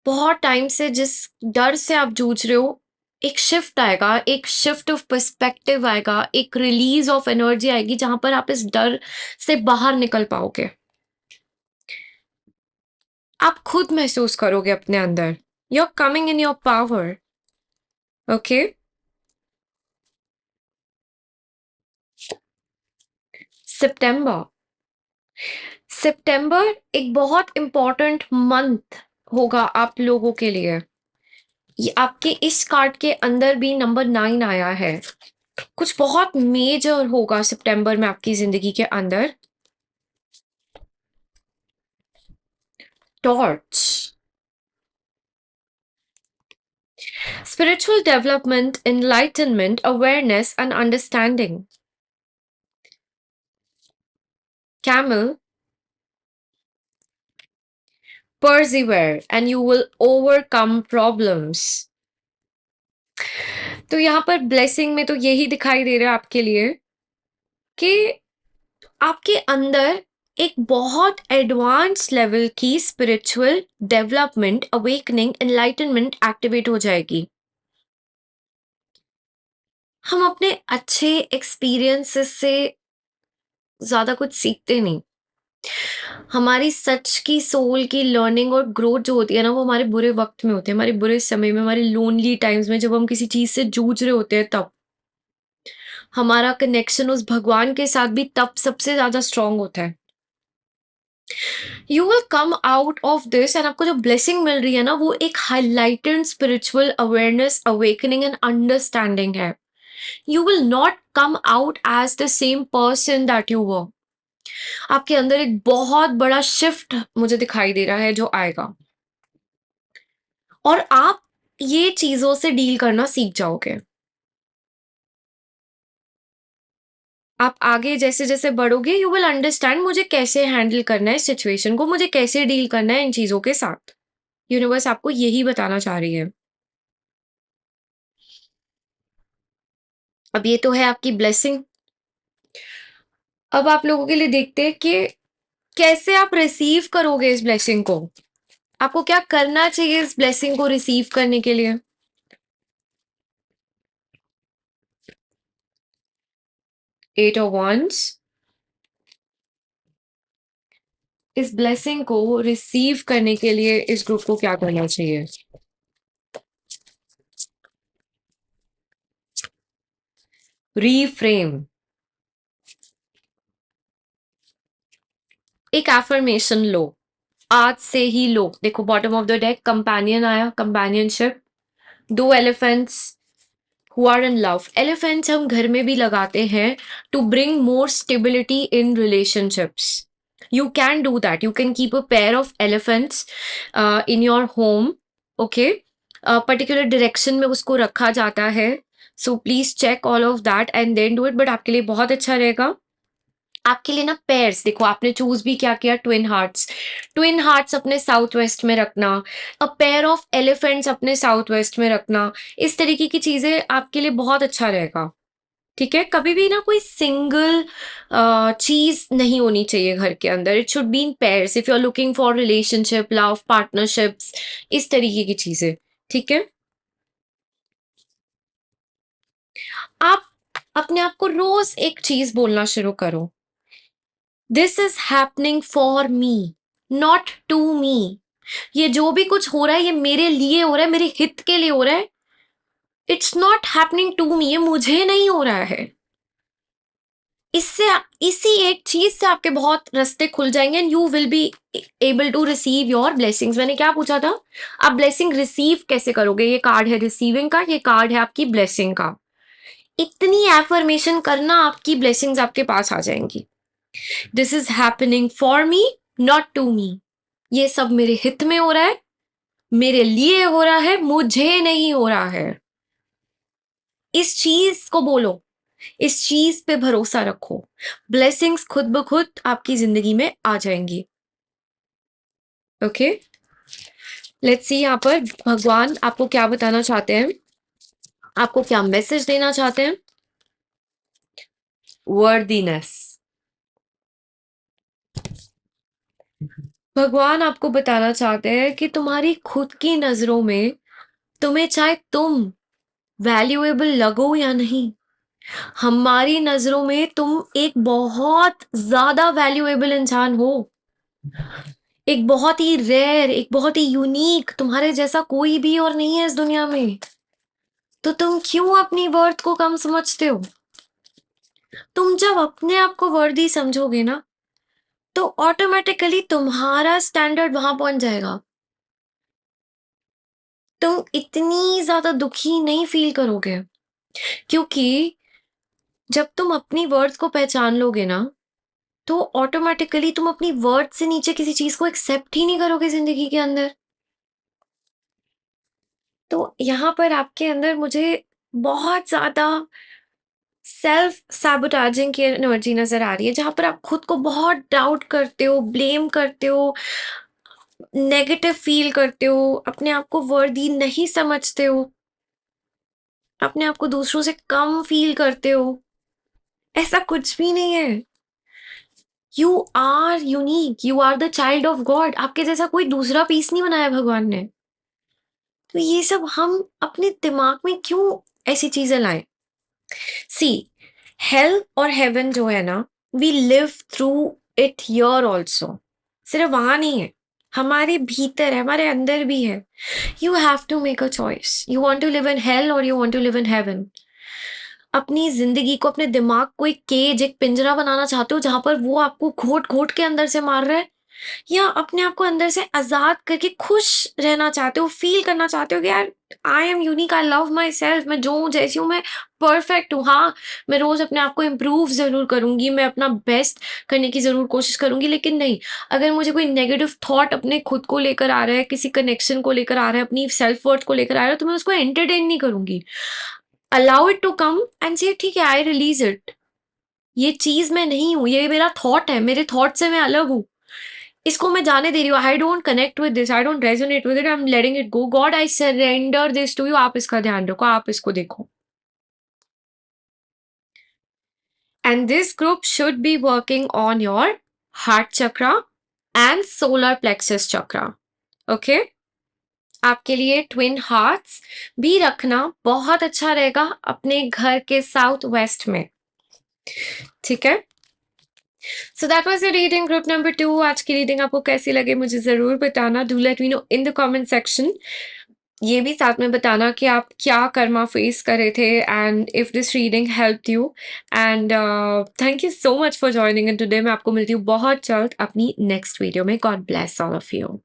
Speaker 1: बहुत टाइम से जिस डर से आप जूझ रहे हो, एक शिफ्ट आएगा, एक शिफ्ट ऑफ पर्सपेक्टिव आएगा, एक रिलीज़ ऑफ एनर्जी आएगी जहाँ पर आप इस डर से बाहर निकल पाओगे। आप खुद महसूस करोगे अपने अंदर, you are coming in your power. Okay? सितंबर। सितंबर एक बहुत इम्पोर्टेंट मंथ होगा आप लोगों के लिए। ये आपके इस कार्ड के अंदर भी नंबर 9 आया है। कुछ बहुत मेजर होगा सितंबर में आपकी ज़िंदगी के अंदर। Torch, spiritual development, enlightenment, awareness and understanding. Camel, persevere and you will overcome problems. तो यहाँ पर ब्लेसिंग में तो यही दिखाई दे रहा है आपके लिए कि आपके अंदर एक बहुत एडवांस लेवल की spiritual development, awakening, enlightenment activate हो जाएगी। हम अपने अच्छे एक्सपीरियंसेस से ज़्यादा कुछ सीखते नहीं। हमारी सच की सोल की लर्निंग और ग्रोथ जो होती है ना, वो हमारे बुरे वक़्त में होती है, हमारे बुरे समय में, हमारे लोनली टाइम्स में, जब हम किसी चीज़ से जूझ रहे होते हैं तब। हमारा कनेक्शन उस भगवान के साथ भी तब सबसे ज़्यादा स्ट्रॉन्ग होता है। You will come out of this and आपको जो ब्लेसिंग मिल रही है ना, वो एक highlighted spiritual awareness, awakening and understanding है। You will not come out as the same person that you were. आपके अंदर एक बहुत बड़ा शिफ्ट मुझे दिखाई दे रहा है जो आएगा। और आप ये चीज़ों से डील करना सीख जाओगे। आप आगे जैसे-जैसे बढ़ोगे, यू विल अंडरस्टैंड मुझे कैसे हैंडल करना है इस सिचुएशन को, मुझे कैसे डील करना है इन चीज़ों के साथ। यूनिवर्स आपको यही बताना चाह रही है। अब ये तो है आपकी ब्लेसिंग। अब आप लोगों के लिए देखते हैं कि कैसे आप रिसीव करोगे इस ब्लेसिंग को। आपको क्या करना चाहिए इस ब्लेसिंग को रिसीव करने के लिए? 8 ऑफ वांड्स। इस ब्लेसिंग को रिसीव करने के लिए इस ग्रुप को क्या करना चाहिए? रीफ्रेम। एक एफर्मेशन लो, आज से ही लो। देखो bottom of the deck companion आया, companionship, 2 elephants who are in love. Elephants हम घर में भी लगाते हैं to bring more stability in relationships. You can do that. You can keep a pair of elephants in your home. Okay? Particular direction में उसको रखा जाता है so please check all of that and then do it, but आपके लिए बहुत अच्छा रहेगा। आपके लिए ना पेयर्स, देखो आपने चूज भी क्या किया, ट्विन हार्ट्स। ट्विन हार्ट्स अपने साउथ वेस्ट में रखना, अ पेयर ऑफ एलिफेंट्स अपने साउथ वेस्ट में रखना, इस तरीके की चीजें आपके लिए बहुत अच्छा रहेगा। ठीक है, कभी भी ना कोई सिंगल चीज नहीं होनी चाहिए घर के अंदर, it should be in pairs if you are looking for relationship, love, partnerships, इस तरीके की चीजें। ठीक है, आप अपने आप को रोज एक चीज बोलना शुरू करो, this is happening for me, not to me. ये जो भी कुछ हो रहा है ये मेरे लिए हो रहा है, मेरे हित के लिए हो रहा है। It's not happening to me, ये मुझे नहीं हो रहा है। इससे इसी एक चीज से आपके बहुत रास्ते खुल जाएंगे and you will be able to receive your blessings. मैंने क्या पूछा था, आप ब्लेसिंग रिसीव कैसे करोगे? ये कार्ड है रिसीविंग का, ये कार्ड है आपकी ब्लेसिंग का। इतनी एफर्मेशन करना, आपकी ब्लेसिंग्स आपके पास आ जाएंगी। This is happening for me, not to me. ये सब मेरे हित में हो रहा है, मेरे लिए हो रहा है, मुझे नहीं हो रहा है। इस चीज को बोलो, इस चीज पे भरोसा रखो, ब्लेसिंग्स खुद ब खुद आपकी जिंदगी में आ जाएंगी। ओके, लेट्स सी यहाँ पर भगवान आपको क्या बताना चाहते हैं, आपको क्या मैसेज देना चाहते हैं। वर्दीनेस, भगवान आपको बताना चाहते हैं कि तुम्हारी खुद की नजरों में, तुम्हें चाहे तुम वैल्यूएबल लगो या नहीं, हमारी नजरों में तुम एक बहुत ज्यादा वैल्यूएबल इंसान हो, एक बहुत ही रेयर, एक बहुत ही यूनिक, तुम्हारे जैसा कोई भी और नहीं है इस दुनिया में। तो तुम क्यों अपनी वर्थ को कम समझते हो? तुम जब अपने आप को वर्दी समझोगे ना, तो ऑटोमेटिकली तुम्हारा स्टैंडर्ड वहां पहुंच जाएगा। तुम इतनी ज्यादा दुखी नहीं फील करोगे, क्योंकि जब तुम अपनी वर्थ को पहचान लोगे ना, तो ऑटोमेटिकली तुम अपनी वर्थ से नीचे किसी चीज को एक्सेप्ट ही नहीं करोगे जिंदगी के अंदर। तो यहाँ पर आपके अंदर मुझे बहुत ज्यादा सेल्फ सैबोटाजिंग की एनर्जी नजर आ रही है, जहां पर आप खुद को बहुत डाउट करते हो, ब्लेम करते हो, नेगेटिव फील करते हो, अपने आप को वर्दी नहीं समझते हो, अपने आप को दूसरों से कम फील करते हो। ऐसा कुछ भी नहीं है। You are unique, you are the child of God. आपके जैसा कोई दूसरा पीस नहीं बनाया भगवान ने। तो ये सब हम अपने दिमाग में क्यों ऐसी चीजें लाएं? सी, हेल और हेवन जो है ना, we live through it here also. सिर्फ वहां नहीं है, हमारे भीतर है, हमारे अंदर भी है। You have to make a choice, you want to live in hell और you want to live in heaven. अपनी जिंदगी को, अपने दिमाग को एक केज, एक पिंजरा बनाना चाहते हो जहां पर वो आपको घोट घोट के अंदर से मार रहा है, या अपने आप को अंदर से आजाद करके खुश रहना चाहते हो, फील करना चाहते हो कि यार I am unique, I love my self, मैं जो हूँ जैसी हूँ मैं परफेक्ट हूँ। हाँ, मैं रोज अपने आप को इम्प्रूव जरूर करूंगी, मैं अपना बेस्ट करने की जरूर कोशिश करूंगी, लेकिन नहीं, अगर मुझे कोई नेगेटिव थॉट अपने खुद को लेकर आ रहा है, किसी कनेक्शन को लेकर आ रहा है, अपनी सेल्फ वर्थ को लेकर आ रहा है, तो मैं उसको एंटरटेन नहीं करूंगी। Allow it to come and say ठीक है, आई रिलीज इट। ये चीज मैं नहीं हूं, ये मेरा थॉट है, मेरे थॉट से मैं अलग हूं, इसको मैं जाने दे रही हूँ। I don't connect with this, I don't resonate with it, I am letting it go. God I surrender this to you. आप इसका ध्यान रखो, आप इसको देखो। And this group should be working on your heart chakra and solar plexus chakra. Okay, आपके लिए ट्विन हार्ट्स भी रखना बहुत अच्छा रहेगा अपने घर के साउथ वेस्ट में। ठीक है, सो that was the reading group number 2। आज की रीडिंग आपको कैसी लगे मुझे जरूर बताना, do let me know in the comment section. ये भी साथ में बताना कि आप क्या कर्मा फेस कर रहे थे and if this reading help you. And thank you so much for joining in today. मैं आपको मिलती हूँ बहुत जल्द अपनी नेक्स्ट वीडियो में। God bless all of you.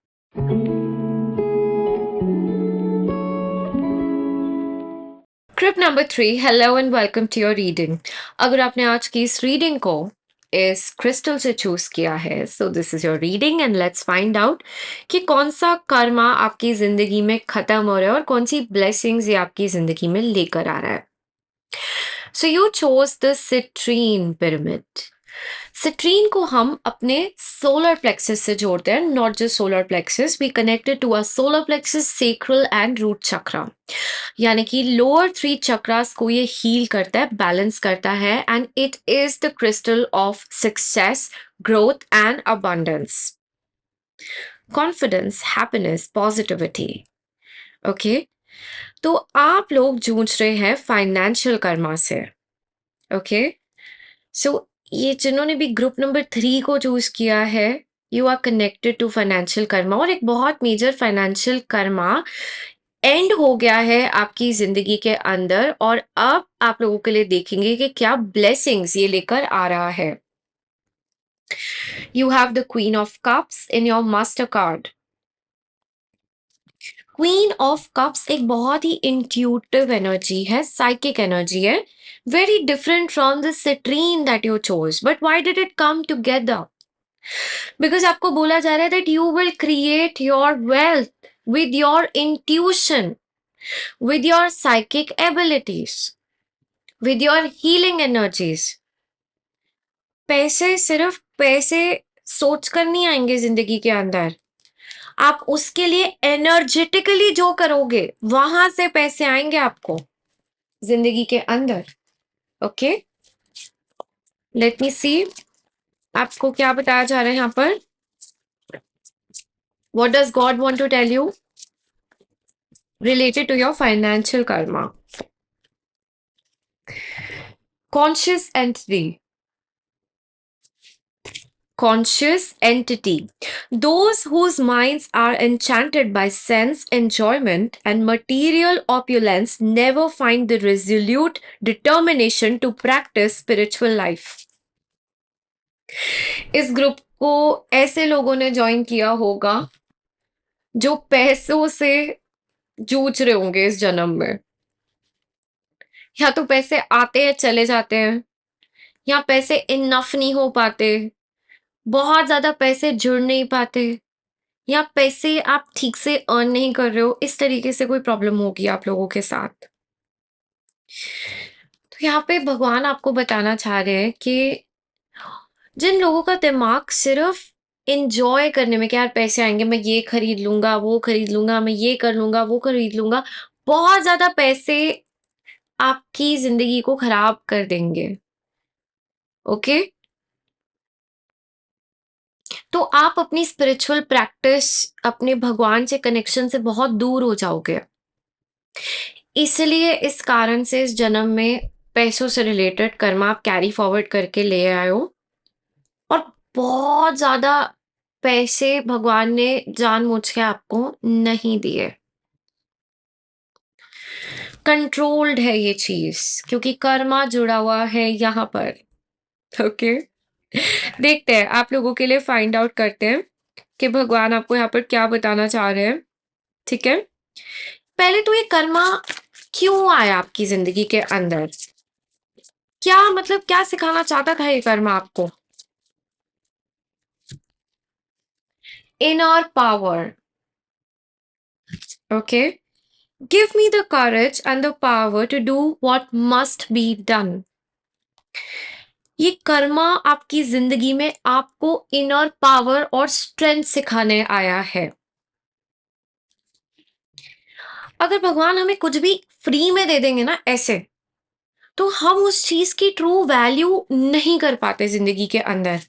Speaker 1: Group number 3, hello and welcome to your reading. अगर आपने आज की इस रीडिंग को इस क्रिस्टल से चूज किया है, so this is your reading and let's find out कि कौन सा कर्मा आपकी जिंदगी में खत्म हो रहा है और कौन सी ब्लेसिंग्स ये आपकी जिंदगी में लेकर आ रहा है। So you chose the citrine pyramid. Citrine को हम अपने सोलर प्लेक्सस से जोड़ते हैं, not just solar plexus, we connected to a solar plexus, sacral and root chakra. यानी कि लोअर थ्री चक्रास को ये हील करता है, बैलेंस करता है, and it is the crystal of success, growth and abundance, confidence, happiness, positivity. Okay, तो आप लोग जूझ रहे हैं फाइनेंशियल कर्मा से। ओके, सो ये जिन्होंने भी ग्रुप नंबर 3 को चूज किया है, you are connected to financial karma, और एक बहुत मेजर फाइनेंशियल कर्मा एंड हो गया है आपकी जिंदगी के अंदर, और अब आप लोगों के लिए देखेंगे कि क्या ब्लेसिंग्स ये लेकर आ रहा है। You have the queen of cups in your master card. Queen of cups एक बहुत ही इंट्यूटिव एनर्जी है, साइकिक एनर्जी है, very different from the citrine that you chose, but why did it come together? Because आपको बोला जा रहा है that you will create your wealth with your intuition, with your psychic abilities, with your healing energies। पैसे सिर्फ पैसे सोचकर नहीं आएंगे जिंदगी के अंदर, आप उसके लिए एनर्जेटिकली जो करोगे वहां से पैसे आएंगे आपको जिंदगी के अंदर। ओके, लेट मी सी आपको क्या बताया जा रहा है यहाँ पर। What does God want to tell you related to your financial karma? Conscious entity, conscious entity. Those whose minds are enchanted by sense enjoyment and material opulence never find the resolute determination to practice spiritual life. इस ग्रुप को ऐसे लोगों ने ज्वाइन किया होगा जो पैसों से जूझ रहे होंगे इस जन्म में। या तो पैसे आते हैं चले जाते हैं, या पैसे इनफ नहीं हो पाते, बहुत ज्यादा पैसे जुड़ नहीं पाते, या पैसे आप ठीक से अर्न नहीं कर रहे हो, इस तरीके से कोई प्रॉब्लम होगी आप लोगों के साथ। तो यहाँ पे भगवान आपको बताना चाह रहे हैं कि जिन लोगों का दिमाग सिर्फ इंजॉय करने में, कि यार पैसे आएंगे मैं ये खरीद लूंगा, वो खरीद लूंगा, मैं ये कर लूंगा, वो खरीद लूंगा, बहुत ज्यादा पैसे आपकी जिंदगी को खराब कर देंगे। ओके, तो आप अपनी स्पिरिचुअल प्रैक्टिस, अपने भगवान से कनेक्शन से बहुत दूर हो जाओगे। इसलिए इस कारण से इस जन्म में पैसों से रिलेटेड कर्मा आप कैरी फॉरवर्ड करके ले आए हो, और बहुत ज्यादा पैसे भगवान ने जानबूझ के आपको नहीं दिए। कंट्रोल्ड है ये चीज, क्योंकि कर्मा जुड़ा हुआ है यहाँ पर। ओके, देखते हैं आप लोगों के लिए, फाइंड आउट करते हैं कि भगवान आपको यहाँ पर क्या बताना चाह रहे हैं। ठीक है, पहले तो ये कर्मा क्यों आया आपकी जिंदगी के अंदर, क्या मतलब क्या सिखाना चाहता था ये कर्मा आपको? Inner power. Okay, give me the courage and the power to do what must be done. ये कर्मा आपकी जिंदगी में आपको इनर पावर और स्ट्रेंथ सिखाने आया है। अगर भगवान हमें कुछ भी फ्री में दे देंगे ना ऐसे, तो हम उस चीज की ट्रू वैल्यू नहीं कर पाते जिंदगी के अंदर।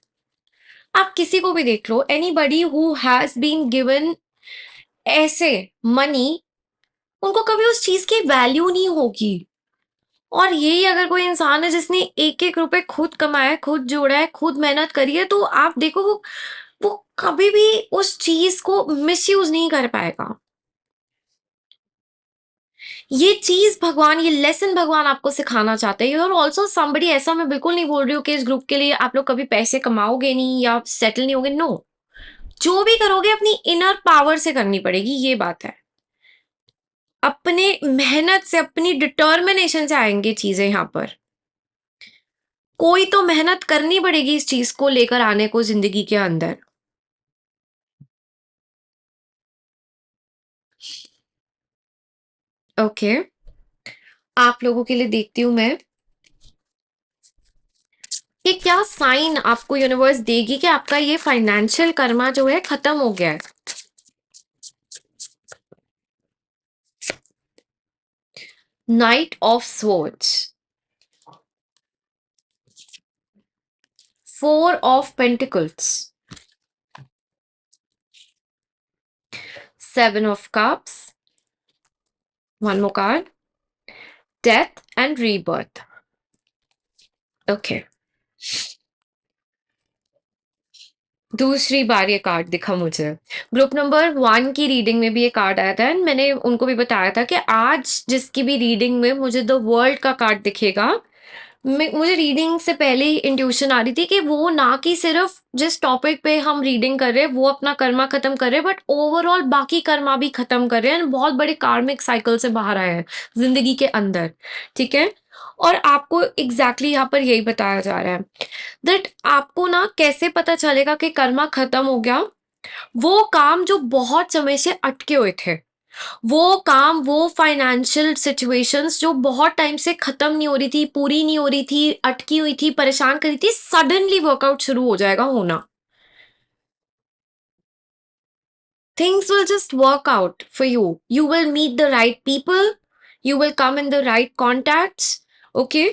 Speaker 1: आप किसी को भी देख लो, anybody who has been given ऐसे मनी, उनको कभी उस चीज की वैल्यू नहीं होगी। और यही अगर कोई इंसान है जिसने एक एक रुपए खुद कमाया है, खुद जोड़ा है, खुद मेहनत करी है, तो आप देखो वो कभी भी उस चीज को मिसयूज नहीं कर पाएगा। ये चीज भगवान, ये लेसन भगवान आपको सिखाना चाहते हैं। और ऑल्सो समबडी, ऐसा मैं बिल्कुल नहीं बोल रही हूँ कि इस ग्रुप के लिए आप लोग कभी पैसे कमाओगे नहीं या सेटल नहीं होगे, नो। जो भी करोगे अपनी इनर पावर से करनी पड़ेगी, ये बात है। अपने मेहनत से, अपनी डिटर्मिनेशन से आएंगे चीजें यहाँ पर। कोई तो मेहनत करनी पड़ेगी इस चीज को लेकर आने को जिंदगी के अंदर। ओके, आप लोगों के लिए देखती हूँ मैं कि क्या साइन आपको यूनिवर्स देगी कि आपका ये फाइनेंशियल कर्मा जो है खत्म हो गया है। Night of swords, four of pentacles, seven of cups, one more card, death and rebirth. Okay, दूसरी बार ये कार्ड दिखा मुझे। ग्रुप नंबर 1 की रीडिंग में भी ये कार्ड आया था एंड मैंने उनको भी बताया था कि आज जिसकी भी रीडिंग में मुझे द वर्ल्ड का कार्ड दिखेगा, मुझे रीडिंग से पहले ही इंट्यूशन आ रही थी कि वो ना कि सिर्फ जिस टॉपिक पे हम रीडिंग कर रहे हैं वो अपना कर्मा खत्म कर रहे हैं, बट ओवरऑल बाकी कर्मा भी खत्म कर रहे हैं, बहुत बड़े कार्मिक साइकिल से बाहर आए हैं जिंदगी के अंदर। ठीक है, और आपको एग्जैक्टली यहाँ पर यही बताया जा रहा है दैट आपको ना कैसे पता चलेगा कि कर्मा खत्म हो गया। वो काम जो बहुत समय से अटके हुए थे, वो काम, वो फाइनेंशियल सिचुएशंस जो बहुत टाइम से खत्म नहीं हो रही थी, पूरी नहीं हो रही थी, अटकी हुई थी, परेशान कर रही थी, सडनली वर्कआउट शुरू हो जाएगा होना। Things will just work out for you. You will meet the right people. You will come in the right contacts. Okay?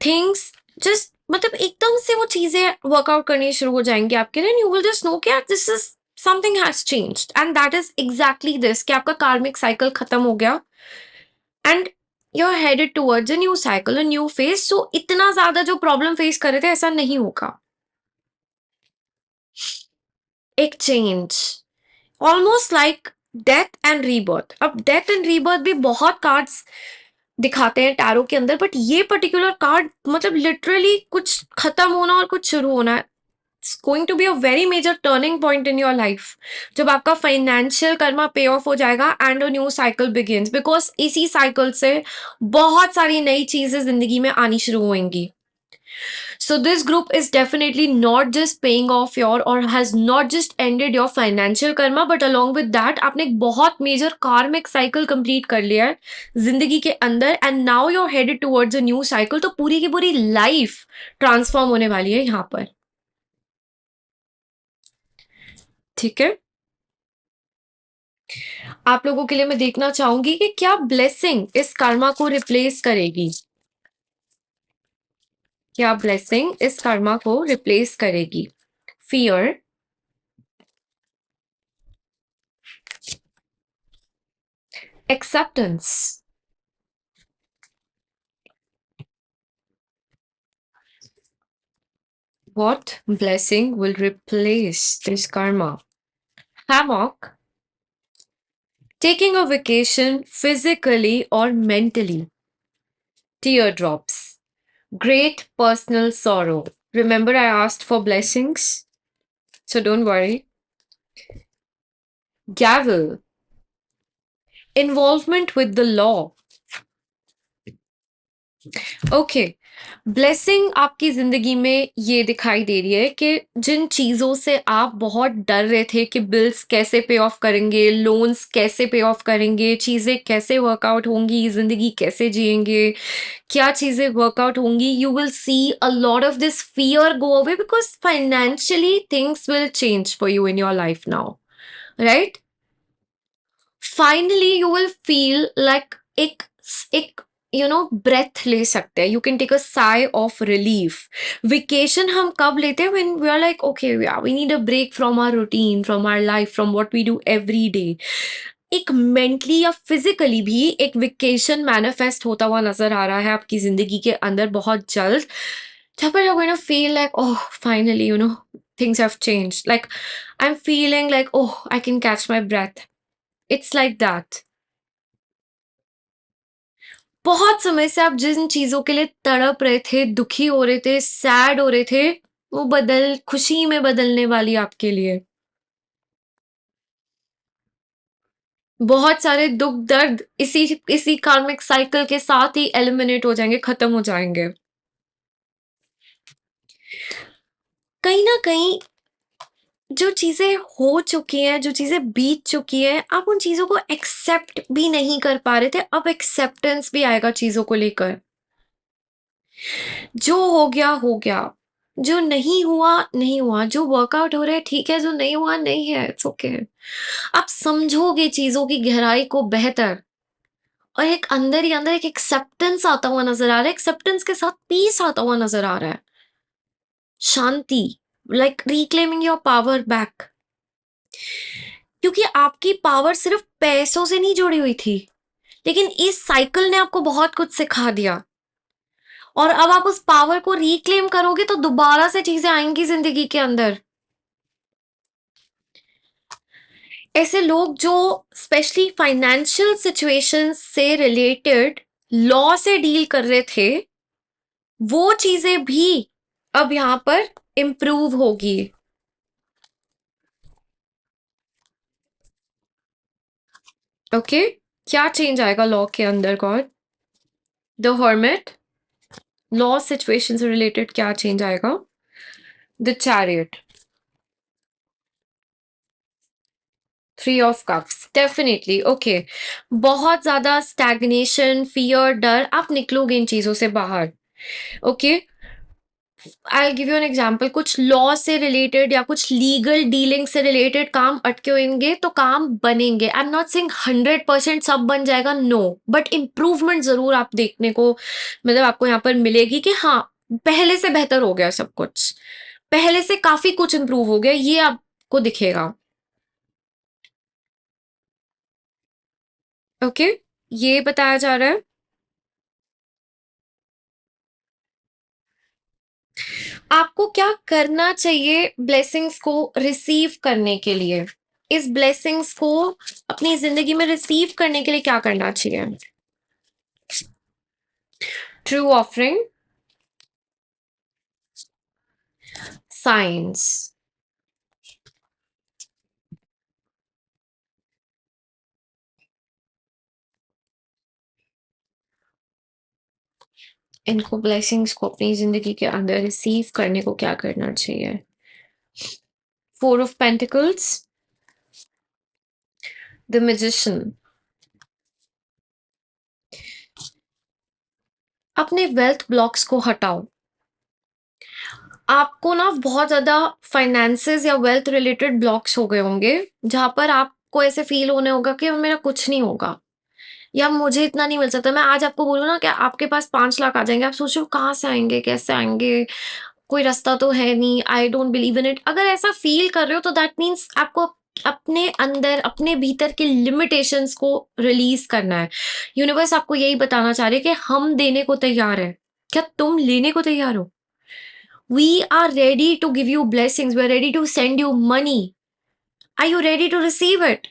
Speaker 1: Things just मतलब एकदम से वो चीजें वर्कआउट करनी शुरू हो जाएंगी आपके लिए, यू विल जस्ट नो कि यार this is something has changed and that is exactly this कि आपका कार्मिक साइकिल खत्म हो गया and you are headed towards a new cycle, a new phase. So इतना ज्यादा जो प्रॉब्लम फेस कर रहे थे ऐसा नहीं होगा। एक change, almost like death and rebirth. अब डेथ एंड रीबर्थ भी बहुत कार्ड्स दिखाते हैं टैरो के अंदर, बट ये पर्टिकुलर कार्ड मतलब लिटरली कुछ खत्म होना और कुछ शुरू होना है। It's going to be a very major turning point in your life जब आपका फाइनेंशियल कर्मा पे ऑफ हो जाएगा and a new cycle begins, because इसी साइकिल से बहुत सारी नई चीजें जिंदगी में आनी शुरू होंगी। So this group is definitely not just paying off your or has not just ended your financial karma, but along with that आपने एक बहुत major karmic cycle complete कर लिया है जिंदगी के अंदर and now you're headed towards a new cycle। तो पूरी की पूरी life transform होने वाली है यहाँ पर। ठीक है, आप लोगों के लिए मैं देखना चाहूंगी कि क्या ब्लेसिंग इस कर्मा को रिप्लेस करेगी। क्या ब्लेसिंग इस कर्मा को रिप्लेस करेगी। Fear, acceptance, what blessing will replace this karma? Hammock, taking a vacation physically or mentally. Teardrops, great personal sorrow. Remember, I asked for blessings, so don't worry. Gavel, involvement with the law. Okay, blessing आपकी जिंदगी में ये दिखाई दे रही है कि जिन चीजों से आप बहुत डर रहे थे कि बिल्स कैसे पे ऑफ करेंगे, लोन्स कैसे पे ऑफ करेंगे, चीजें कैसे वर्कआउट होंगी, जिंदगी कैसे जिएंगे, क्या चीजें वर्कआउट होंगी, you will see a lot of this fear go away because financially things will change for you in your life now, right. Finally you will feel like एक ब्रेथ ले सकते हैं, you can take a sigh of relief. Vacation हम कब लेते हैं, when we are like okay we need a break from our routine, from our life, from what we do every day. एक मेंटली या फिजिकली भी एक वेकेशन मैनिफेस्ट होता हुआ नजर आ रहा है आपकी जिंदगी के अंदर बहुत जल्द, जहाँ पर you're going to feel like oh finally things have changed, like I'm feeling like oh I can catch my breath। It's like that. बहुत समय से आप जिन चीजों के लिए तड़प रहे थे, दुखी हो रहे थे, सैड हो रहे थे, वो बदल खुशी में बदलने वाली आपके लिए। बहुत सारे दुख दर्द इसी इसी कार्मिक साइकिल के साथ ही एलिमिनेट हो जाएंगे, खत्म हो जाएंगे। कहीं ना कहीं जो चीज़ें हो चुकी हैं, जो चीज़ें बीत चुकी हैं, आप उन चीज़ों को एक्सेप्ट भी नहीं कर पा रहे थे, अब एक्सेप्टेंस भी आएगा चीज़ों को लेकर। जो हो गया, हो गया। जो नहीं हुआ, नहीं हुआ। जो वर्कआउट हो रहा है, ठीक है, जो नहीं हुआ, नहीं है, इट्स ओके। आप समझोगे चीज़ों की गहराई को बेहतर और एक अंदर ही अंदर एक एक्सेप्टेंस आता हुआ नज़र आ रहा है, एक्सेप्टेंस के साथ पीस आता हुआ नज़र आ रहा है। शांति, like reclaiming your power back. क्योंकि आपकी पावर सिर्फ पैसों से नहीं जुड़ी हुई थी, लेकिन इस साइकिल ने आपको बहुत कुछ सिखा दिया और अब आप उस पावर को रिक्लेम करोगे तो दोबारा से चीजें आएंगी जिंदगी के अंदर। ऐसे लोग जो स्पेशली फाइनेंशियल सिचुएशन से रिलेटेड लॉ से डील कर रहे थे, वो चीजें भी अब यहां पर इम्प्रूव होगी। ओके, क्या चेंज आएगा लॉ के अंदर? God, the hermit, law situation से रिलेटेड क्या चेंज आएगा? The chariot, three of cups, definitely okay. बहुत ज्यादा स्टैग्नेशन, फियर, डर, आप निकलोगे इन चीजों से बाहर। Okay, I give you an example. कुछ लॉ से रिलेटेड या कुछ लीगल डीलिंग से रिलेटेड काम अटके होंगे तो काम बनेंगे। आई एम नॉट सेइंग 100% सब बन जाएगा, नो, बट इम्प्रूवमेंट जरूर आप देखने को, मतलब आपको यहाँ पर मिलेगी कि हाँ, पहले से बेहतर हो गया सब कुछ, पहले से काफी कुछ इम्प्रूव हो गया, ये आपको दिखेगा। ओके, ये बताया जा रहा है। आपको क्या करना चाहिए ब्लेसिंग्स को रिसीव करने के लिए? इस ब्लेसिंग्स को अपनी जिंदगी में रिसीव करने के लिए क्या करना चाहिए? ट्रू ऑफरिंग, साइंस, इनको ब्लेसिंग्स को अपनी जिंदगी के अंदर रिसीव करने को क्या करना चाहिए? Four of pentacles, the magician. अपने वेल्थ ब्लॉक्स को हटाओ। आपको ना बहुत ज्यादा फाइनेंसेस या वेल्थ रिलेटेड ब्लॉक्स हो गए होंगे, जहां पर आपको ऐसे फील होने होगा कि मेरा कुछ नहीं होगा या मुझे इतना नहीं मिल सकता। मैं आज आपको बोलूँ ना कि आपके पास 5 लाख आ जाएंगे, आप सोचो कहाँ से आएंगे, कैसे आएंगे, कोई रास्ता तो है नहीं, I don't believe in it. अगर ऐसा फील कर रहे हो तो दैट मीन्स आपको अपने अंदर, अपने भीतर के लिमिटेशंस को रिलीज करना है। यूनिवर्स आपको यही बताना चाह रही है कि हम देने को तैयार है, क्या तुम लेने को तैयार हो? We are ready to give you blessings. We are ready to send you money. Are you ready to receive it?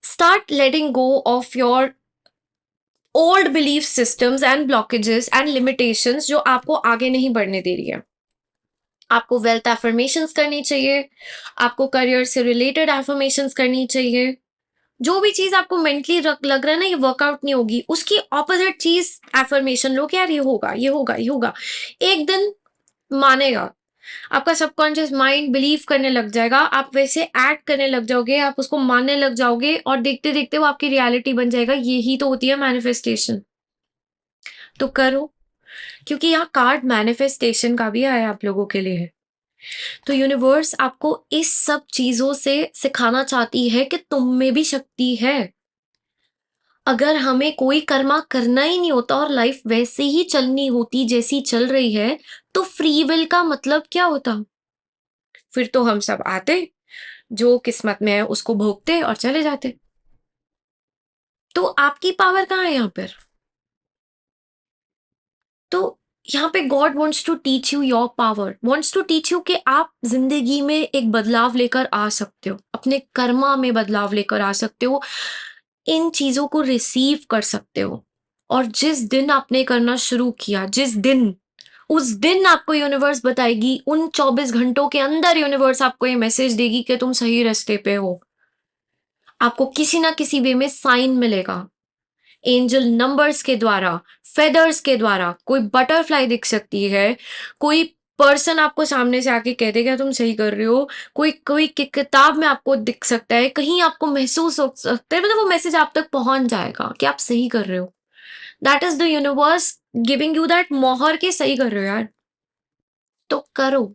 Speaker 1: Start letting go of your old belief systems and blockages and limitations जो आपको आगे नहीं बढ़ने दे रही है। आपको वेल्थ एफर्मेशंस करनी चाहिए, आपको करियर से रिलेटेड एफर्मेशंस करनी चाहिए। जो भी चीज आपको मेंटली लग रहा है ना ये वर्कआउट नहीं होगी, उसकी ऑपोजिट चीज एफर्मेशन लो कि यार ये होगा, ये होगा, ये होगा। एक दिन मानेगा, आपका सबकॉन्शियस माइंड बिलीव करने लग जाएगा, आप वैसे एक्ट करने लग जाओगे, आप उसको मानने लग जाओगे और देखते देखते वो आपकी रियलिटी बन जाएगा। यही तो होती है मैनिफेस्टेशन। तो करो, क्योंकि यहाँ कार्ड मैनिफेस्टेशन का भी आया आप लोगों के लिए। तो यूनिवर्स आपको इस सब चीजों से सिखाना चाहती है कि तुम में भी शक्ति है। अगर हमें कोई कर्मा करना ही नहीं होता और लाइफ वैसे ही चलनी होती जैसी चल रही है, तो फ्री विल का मतलब क्या होता? फिर तो हम सब आते, जो किस्मत में है उसको भोगते और चले जाते। तो आपकी पावर कहाँ है यहाँ पर? तो यहाँ पे God wants to teach you your power, wants to teach you कि आप जिंदगी में एक बदलाव लेकर आ सकते हो, अपने कर्मा में बदलाव लेकर आ सकते हो, इन चीजों को रिसीव कर सकते हो। और जिस दिन आपने करना शुरू किया, जिस दिन, उस दिन आपको यूनिवर्स बताएगी, उन 24 घंटों के अंदर यूनिवर्स आपको ये मैसेज देगी कि तुम सही रास्ते पे हो। आपको किसी ना किसी वे में साइन मिलेगा, एंजल नंबर्स के द्वारा, फेदर्स के द्वारा। कोई बटरफ्लाई दिख सकती है, कोई पर्सन आपको सामने से आके कह देगा तुम सही कर रहे हो, कोई कोई किताब में आपको दिख सकता है, कहीं आपको महसूस हो सकता है, मतलब वो मैसेज आप तक पहुंच जाएगा कि आप सही कर रहे हो। That is the universe giving you that मोहर के सही कर रहे हो यार, तो करो।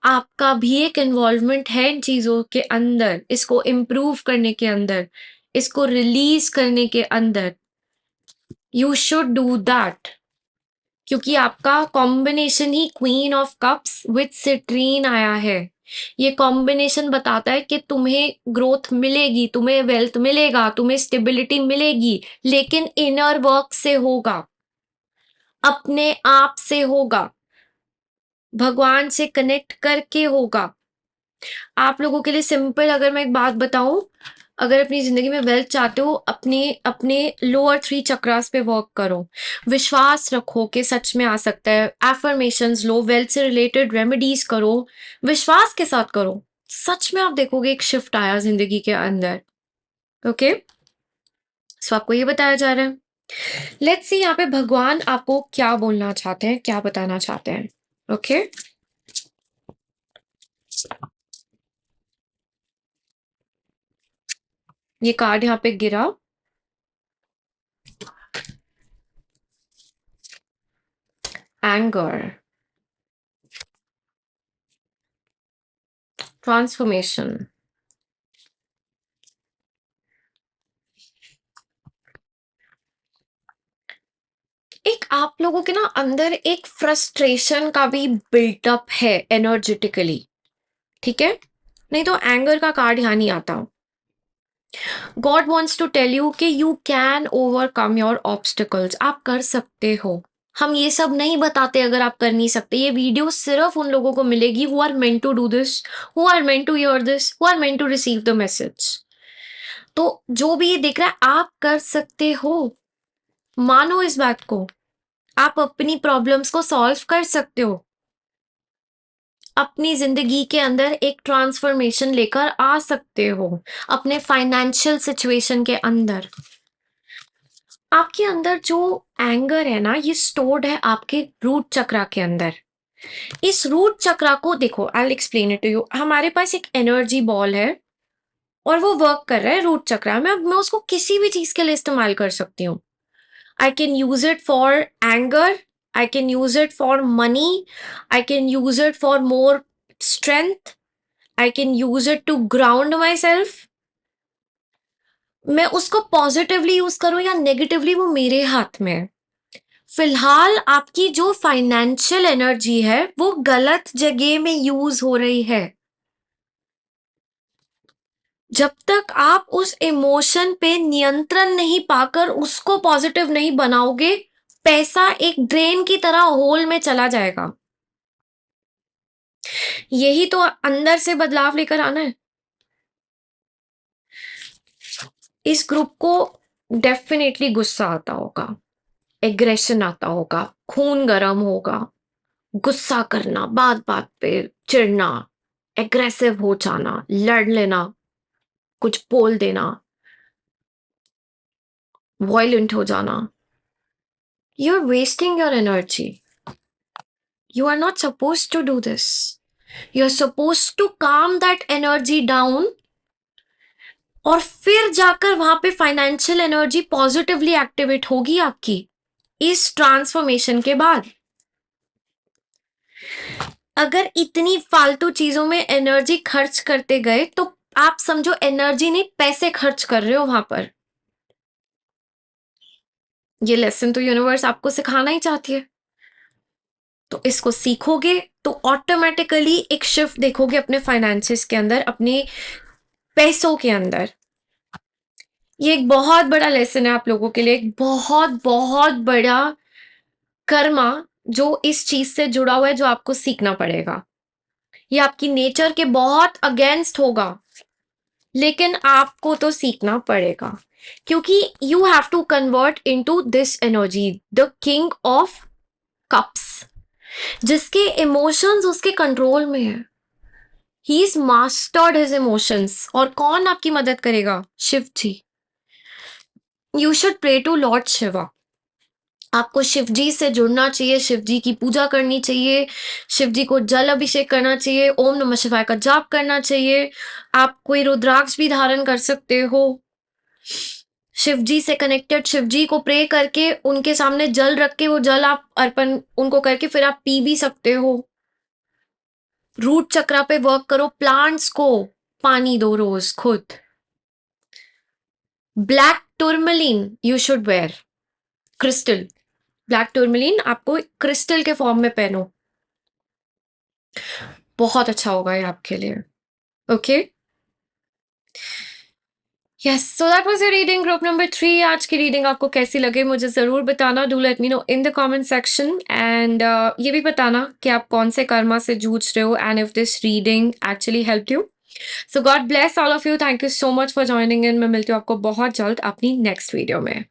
Speaker 1: आपका भी एक इन्वॉल्वमेंट है इन चीजों के अंदर, इसको इम्प्रूव करने के अंदर, इसको रिलीज करने के अंदर। यू शुड डू दैट, क्योंकि आपका combination he queen of cups with citrine आया है। ये कॉम्बिनेशन बताता है कि तुम्हें ग्रोथ मिलेगी, तुम्हें वेल्थ मिलेगा, तुम्हें स्टेबिलिटी मिलेगी, लेकिन इनर वर्क से होगा, अपने आप से होगा, भगवान से कनेक्ट करके होगा। आप लोगों के लिए सिंपल अगर मैं एक बात बताऊं, अगर अपनी जिंदगी में वेल्थ चाहते हो, अपने अपने लोअर 3 चक्रास पे वर्क करो, विश्वास रखो कि सच में आ सकता है, एफर्मेशंस लो, वेल्थ से रिलेटेड रेमेडीज करो, विश्वास के साथ करो, सच में आप देखोगे एक शिफ्ट आया जिंदगी के अंदर। ओके, सो आपको ये बताया जा रहा है। लेट्स सी यहाँ पे भगवान आपको क्या बोलना चाहते हैं, क्या बताना चाहते हैं। ओके, ये कार्ड यहाँ पे गिरा, एंगर, ट्रांसफॉर्मेशन। एक आप लोगों के ना अंदर एक फ्रस्ट्रेशन का भी बिल्टअप है एनर्जेटिकली, ठीक है? नहीं तो एंगर का कार्ड यहाँ नहीं आता। God wants to tell you कि you can overcome your obstacles, आप कर सकते हो। हम ये सब नहीं बताते अगर आप कर नहीं सकते। ये वीडियो सिर्फ उन लोगों को मिलेगी who are meant to do this, who are meant to hear this, who are meant to receive the message. तो जो भी ये दिख रहा है आप कर सकते हो, मानो इस बात को। आप अपनी प्रॉब्लम्स को सॉल्व कर सकते हो, अपनी जिंदगी के अंदर एक ट्रांसफॉर्मेशन लेकर आ सकते हो, अपने फाइनेंशियल सिचुएशन के अंदर। आपके अंदर जो एंगर है ना, ये स्टोर्ड है आपके रूट चक्रा के अंदर। इस रूट चक्रा को देखो, I will explain it to you. हमारे पास एक एनर्जी बॉल है और वो वर्क कर रहा है रूट चक्रा में। अब मैं उसको किसी भी चीज के लिए इस्तेमाल कर सकती हूँ। I can use it for anger. I can use it for money. I can use it for more strength. I can use it to ground myself. मैं उसको पॉजिटिवली यूज करूं या नेगेटिवली, वो मेरे हाथ में है। फिलहाल आपकी जो फाइनेंशियल एनर्जी है वो गलत जगह में यूज हो रही है। जब तक आप उस इमोशन पे नियंत्रण नहीं पाकर उसको पॉजिटिव नहीं बनाओगे, पैसा एक ड्रेन की तरह होल में चला जाएगा। यही तो अंदर से बदलाव लेकर आना है। इस ग्रुप को डेफिनेटली गुस्सा आता होगा, एग्रेशन आता होगा, खून गर्म होगा, गुस्सा करना, बात बात पे चिढ़ना, एग्रेसिव हो जाना, लड़ लेना, कुछ बोल देना, वायलेंट हो जाना। You are wasting your energy. You are not suppose to do this. You are suppose to calm that energy down, और फिर जाकर वहां पे फाइनेंशियल एनर्जी पॉजिटिवली एक्टिवेट होगी आपकी इस ट्रांसफॉर्मेशन के बाद। अगर इतनी फालतू चीजों में एनर्जी खर्च करते गए तो आप समझो एनर्जी नहीं, पैसे खर्च कर रहे हो वहां पर। ये लेसन तो यूनिवर्स आपको सिखाना ही चाहती है। तो इसको सीखोगे तो ऑटोमेटिकली एक शिफ्ट देखोगे अपने फाइनेंसेस के अंदर, अपने पैसों के अंदर। ये एक बहुत बड़ा लेसन है आप लोगों के लिए, एक बहुत बहुत बड़ा कर्मा जो इस चीज से जुड़ा हुआ है, जो आपको सीखना पड़ेगा। ये आपकी नेचर के बहुत अगेंस्ट होगा, लेकिन आपको तो सीखना पड़ेगा, क्योंकि you have to convert into this energy, the king of cups, जिसके इमोशंस उसके कंट्रोल में है। He is mastered his emotions. और कौन आपकी मदद करेगा? Shiv ji. You should pray to lord Shiva.
Speaker 2: आपको शिव जी से जुड़ना चाहिए, शिव जी की पूजा करनी चाहिए, शिव जी को जल अभिषेक करना चाहिए, ओम नमः शिवाय का जाप करना चाहिए। आप कोई रुद्राक्ष भी धारण कर सकते हो। शिव जी से कनेक्टेड शिव जी को प्रे करके उनके सामने जल रख के वो जल आप अर्पण उनको करके फिर आप पी भी सकते हो। रूट चक्रा पे वर्क करो, प्लांट्स को पानी दो रोज खुद। Black tourmaline you should wear, crystal. Black tourmaline आपको क्रिस्टल के फॉर्म में पहनो, बहुत अच्छा होगा ये आपके लिए। Okay, yes, so that was your reading group number 3। आज की रीडिंग आपको कैसी लगे मुझे ज़रूर बताना। Do let me know in the comment section and ये भी बताना कि आप कौन से कर्मा से जूझ रहे हो and if this reading actually help you. So God bless all of you, thank you so much for joining इन। मैं मिलती हूँ आपको बहुत जल्द अपनी नेक्स्ट वीडियो में।